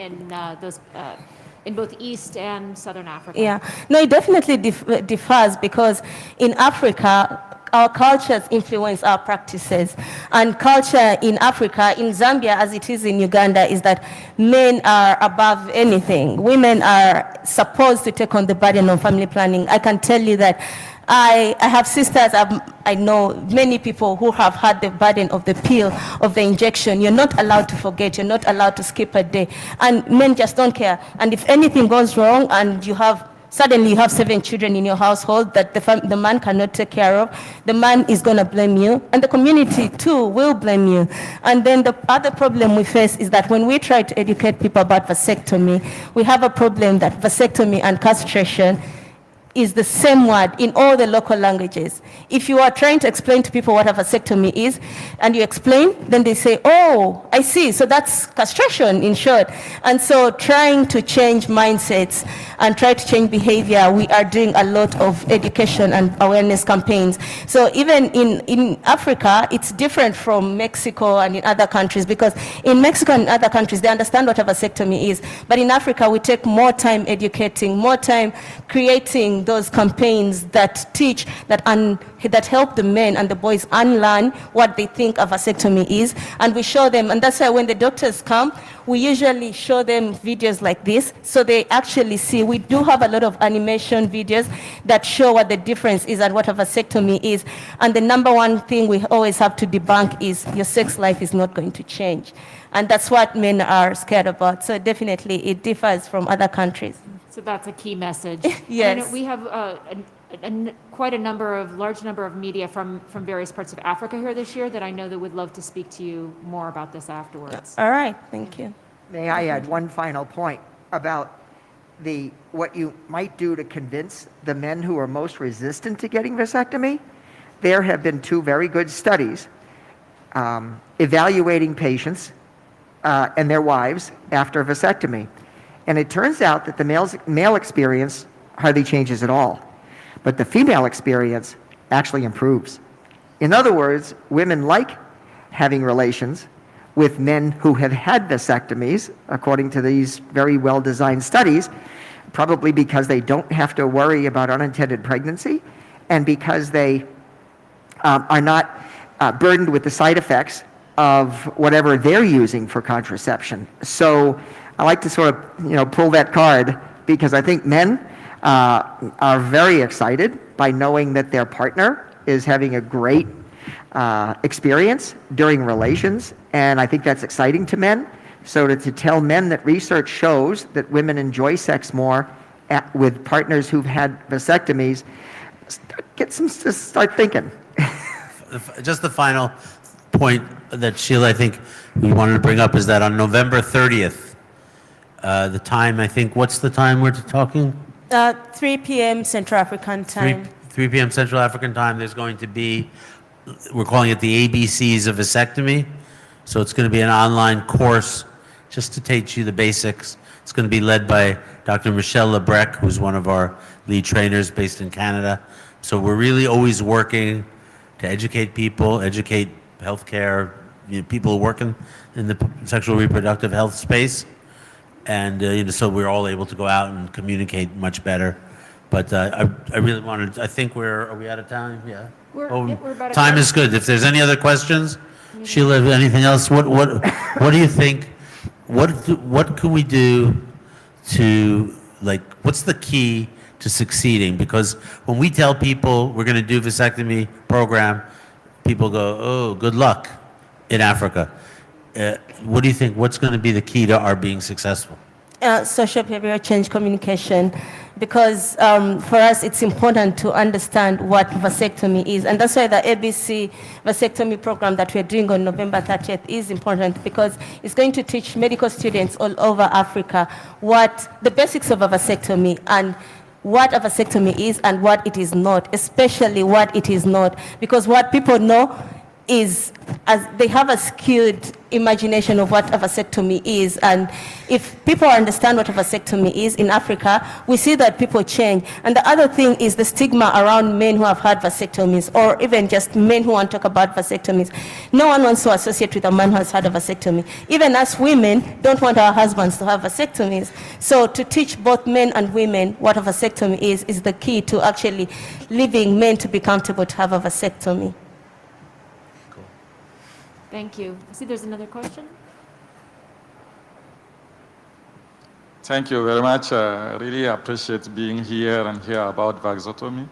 in both East and Southern Africa? Yeah, no, it definitely differs because in Africa, our cultures influence our practices. And culture in Africa, in Zambia as it is in Uganda, is that men are above anything. Women are supposed to take on the burden of family planning. I can tell you that I have sisters, I know many people who have had the burden of the pill, of the injection. You're not allowed to forget, you're not allowed to skip a day. And men just don't care. And if anything goes wrong and you have suddenly you have 7 children in your household that the man cannot take care of, the man is going to blame you, and the community too will blame you. And then the other problem we face is that when we try to educate people about vasectomy, we have a problem that vasectomy and castration is the same word in all the local languages. If you are trying to explain to people what a vasectomy is, and you explain, then they say, oh, I see, so that's castration in short. And so trying to change mindsets and try to change behavior, we are doing a lot of education and awareness campaigns. So even in Africa, it's different from Mexico and in other countries, because in Mexico and other countries, they understand what a vasectomy is. But in Africa, we take more time educating, more time creating those campaigns that teach, that help the men and the boys unlearn what they think a vasectomy is. And we show them, and that's why when the doctors come, we usually show them videos like this, so they actually see. We do have a lot of animation videos that show what the difference is and what a vasectomy is. And the number one thing we always have to debunk is your sex life is not going to change. And that's what men are scared about. So definitely it differs from other countries. So that's a key message. Yes. And we have quite a large number of media from various parts of Africa here this year that I know that would love to speak to you more about this afterwards. All right, thank you. May I add one final point about what you might do to convince the men who are most resistant to getting vasectomy? There have been 2 very good studies evaluating patients and their wives after vasectomy. And it turns out that the male experience hardly changes at all, but the female experience actually improves. In other words, women like having relations with men who have had vasectomies, according to these very well-designed studies, probably because they don't have to worry about unintended pregnancy and because they are not burdened with the side effects of whatever they're using for contraception. So I like to sort of, pull that card, because I think men are very excited by knowing that their partner is having a great experience during relations, and I think that's exciting to men. So to tell men that research shows that women enjoy sex more with partners who've had vasectomies, start thinking. Just the final point that Sheila, I think we wanted to bring up is that on November 30th, the time, I think, what's the time we're talking? 3 p.m. Central African time. 3 p.m. Central African time, there's going to be, we're calling it the ABCs of vasectomy. So it's going to be an online course just to teach you the basics. It's going to be led by Dr. Michelle Lebrec, who's one of our lead trainers based in Canada. So we're really always working to educate people, educate healthcare, people who work in the sexual reproductive health space. And so we're all able to go out and communicate much better. But I really wanted, I think are we out of time? Yeah. We're about Time is good. If there's any other questions, Sheila, anything else? What do you think? What can we do to, what's the key to succeeding? Because when we tell people we're going to do vasectomy program, people go, oh, good luck in Africa. What do you think? What's going to be the key to our being successful? Social behavioral change communication, because for us it's important to understand what vasectomy is, and that's why the ABC vasectomy program that we're doing on November 30th is important, because it's going to teach medical students all over Africa what the basics of a vasectomy and what a vasectomy is and what it is not, especially what it is not, because what people know is, as they have a skewed imagination of what a vasectomy is. And if people understand what a vasectomy is in Africa, we see that people change. And the other thing is the stigma around men who have had vasectomies, or even just men who want to talk about vasectomies. No one wants to associate with a man who has had a vasectomy. Even us women don't want our husbands to have vasectomies. So to teach both men and women what a vasectomy is the key to actually leaving men to be comfortable to have a vasectomy. Thank you. I see there's another question. Thank you very much. I really appreciate being here and hear about vasectomy.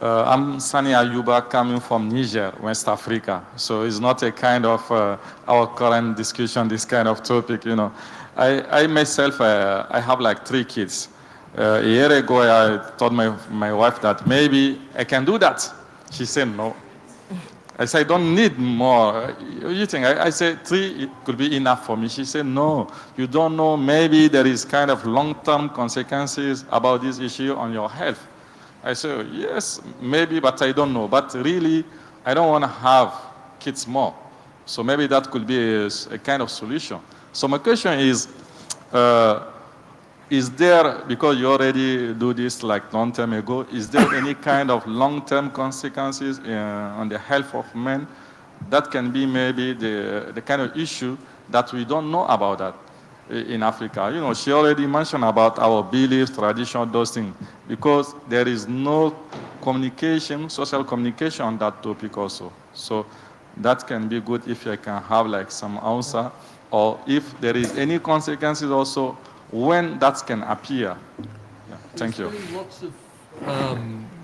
I'm Sani Ayuba, coming from Niger, West Africa. So it's not a kind of our current discussion, this kind of topic, I myself, I have like 3 kids. A year ago, I told my wife that maybe I can do that. She said no. I said, I don't need more. You think? I said 3 could be enough for me. She said, no, you don't know. Maybe there is kind of long-term consequences about this issue on your health. I said, yes, maybe, but I don't know. But really, I don't want to have kids more. So maybe that could be a kind of solution. So my question is there, because you already do this like long time ago, is there any kind of long-term consequences on the health of men that can be maybe the kind of issue that we don't know about that in Africa? You know, she already mentioned about our beliefs, tradition, those things, because there is no communication, social communication on that topic also. So that can be good if I can have like some answer, or if there is any consequences also when that can appear. Yeah, thank you. There's been lots of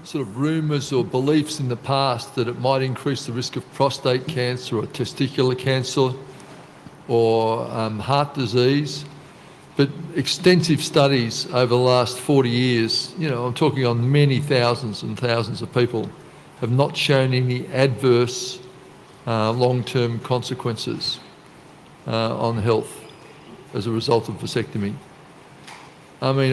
sort of rumours or beliefs in the past that it might increase the risk of prostate cancer or testicular cancer or heart disease. But extensive studies over the last 40 years, you know, I'm talking on many thousands and thousands of people, have not shown any adverse long-term consequences on health as a result of vasectomy. I mean,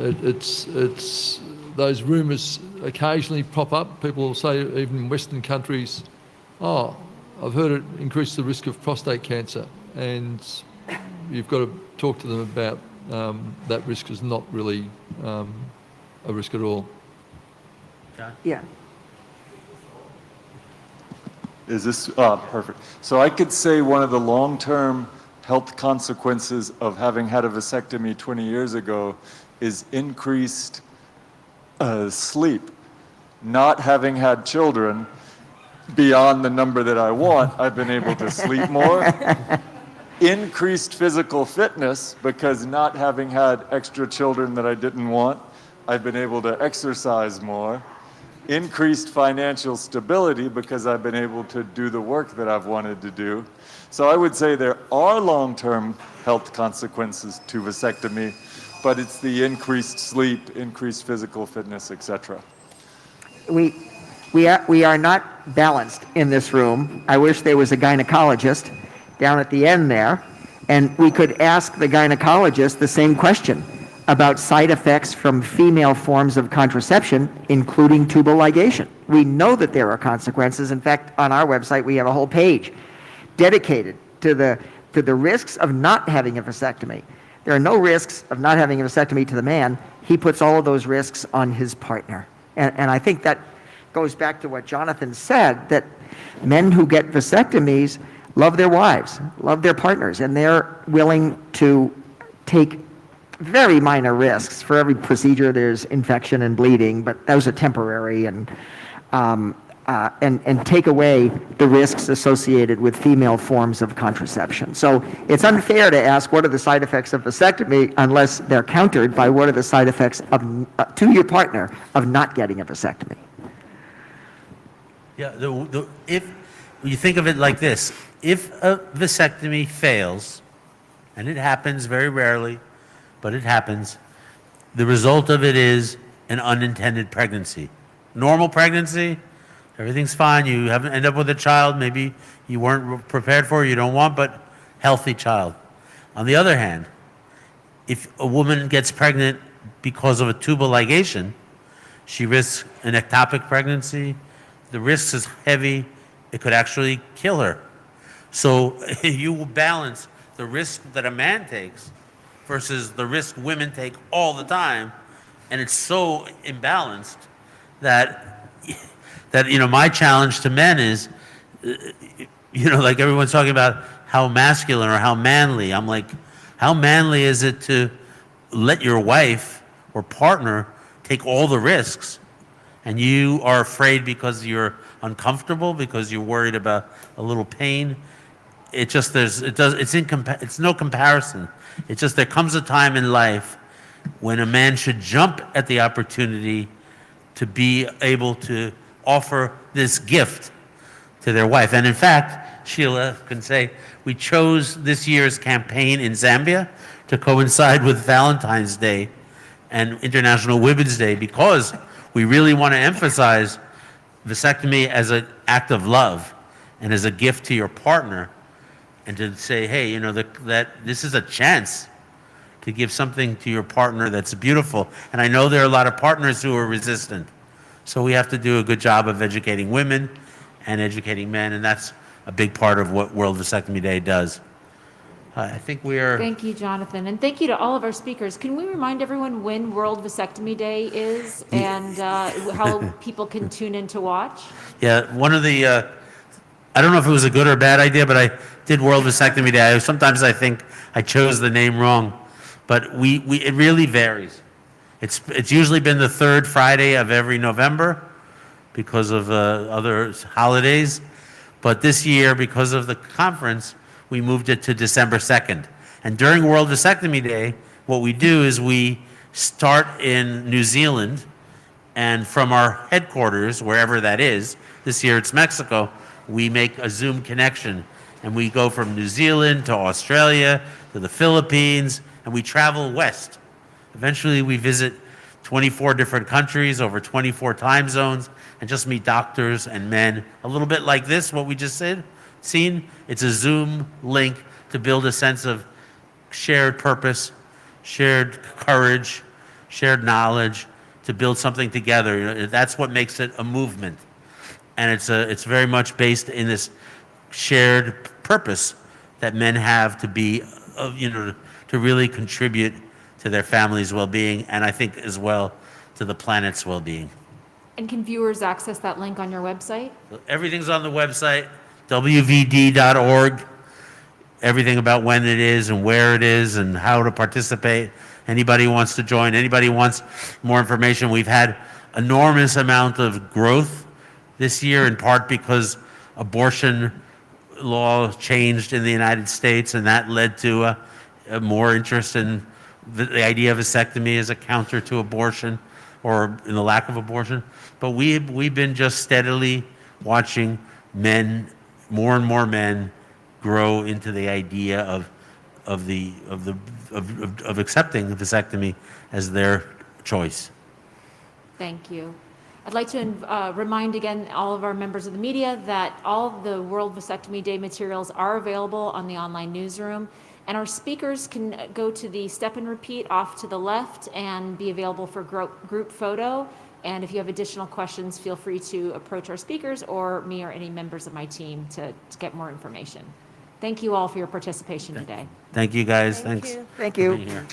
it's those rumours occasionally pop up. People will say, even in Western countries, oh, I've heard it increase the risk of prostate cancer, and you've got to talk to them about that risk is not really a risk at all. Yeah. Is this, perfect. So I could say one of the long-term health consequences of having had a vasectomy 20 years ago is increased sleep. Not having had children beyond the number that I want, I've been able to sleep more. Increased physical fitness, because not having had extra children that I didn't want, I've been able to exercise more. Increased financial stability, because I've been able to do the work that I've wanted to do. So I would say there are long-term health consequences to vasectomy, but it's the increased sleep, increased physical fitness, etc. We are not balanced in this room. I wish there was a gynecologist down at the end there, and we could ask the gynecologist the same question about side effects from female forms of contraception, including tubal ligation. We know that there are consequences. In fact, on our website, we have a whole page dedicated to the risks of not having a vasectomy. There are no risks of not having a vasectomy to the man. He puts all of those risks on his partner. And I think that goes back to what Jonathan said, that men who get vasectomies love their wives, love their partners, and they're willing to take very minor risks. For every procedure, there's infection and bleeding, but those are temporary, and take away the risks associated with female forms of contraception. So it's unfair to ask what are the side effects of vasectomy unless they're countered by what are the side effects of, to your partner of not getting a vasectomy. Yeah, if you think of it like this, if a vasectomy fails, and it happens very rarely, but it happens, the result of it is an unintended pregnancy. Normal pregnancy, everything's fine. You haven't end up with a child maybe you weren't prepared for, you don't want, but healthy child. On the other hand, if a woman gets pregnant because of a tubal ligation, she risks an ectopic pregnancy. The risk is heavy. It could actually kill her. So you will balance the risk that a man takes versus the risk women take all the time, and it's so imbalanced that you know, my challenge to men is, you know, like everyone's talking about how masculine or how manly. I'm like, how manly is it to let your wife or partner take all the risks, and you are afraid because you're uncomfortable, because you're worried about a little pain? It just it's no comparison. It's just there comes a time in life when a man should jump at the opportunity to be able to offer this gift to their wife. And in fact, Sheila can say, we chose this year's campaign in Zambia to coincide with Valentine's Day and International Women's Day, because we really want to emphasize vasectomy as an act of love and as a gift to your partner, and to say, hey, you know, that this is a chance to give something to your partner that's beautiful. And I know there are a lot of partners who are resistant. So we have to do a good job of educating women and educating men, and that's a big part of what World Vasectomy Day does. I think we are... Thank you, Jonathan, and thank you to all of our speakers. Can we remind everyone when World Vasectomy Day is and how people can tune in to watch? Yeah, one of the, I don't know if it was a good or bad idea, but I did World Vasectomy Day. Sometimes I think I chose the name wrong, but it really varies. It's usually been the third Friday of every November because of other holidays, but this year, because of the conference, we moved it to December 2nd. And during World Vasectomy Day, what we do is we start in New Zealand, and from our headquarters, wherever that is, this year it's Mexico, we make a Zoom connection, and we go from New Zealand to Australia to the Philippines, and we travel west. Eventually, we visit 24 different countries over 24 time zones and just meet doctors and men, a little bit like this, what we just seen. It's a Zoom link to build a sense of shared purpose, shared courage, shared knowledge, to build something together. You know, that's what makes it a movement. And it's very much based in this shared purpose that men have to be, you know, to really contribute to their family's well-being, and I think as well to the planet's well-being. And can viewers access that link on your website? Everything's on the website, wvd.org. Everything about when it is and where it is and how to participate. Anybody wants to join, anybody wants more information. We've had enormous amount of growth this year, in part because abortion law changed in the United States, and that led to a more interest in the idea of vasectomy as a counter to abortion, or in the lack of abortion. But we've been just steadily watching men, more and more men, grow into the idea of accepting the vasectomy as their choice. Thank you. I'd like to remind again all of our members of the media that all of the World Vasectomy Day materials are available on the online newsroom, and our speakers can go to the step and repeat off to the left and be available for group photo. And if you have additional questions, feel free to approach our speakers or me or any members of my team to get more information. Thank you all for your participation today. Thank you, guys. Thank Thanks. you. Thank for you. being here.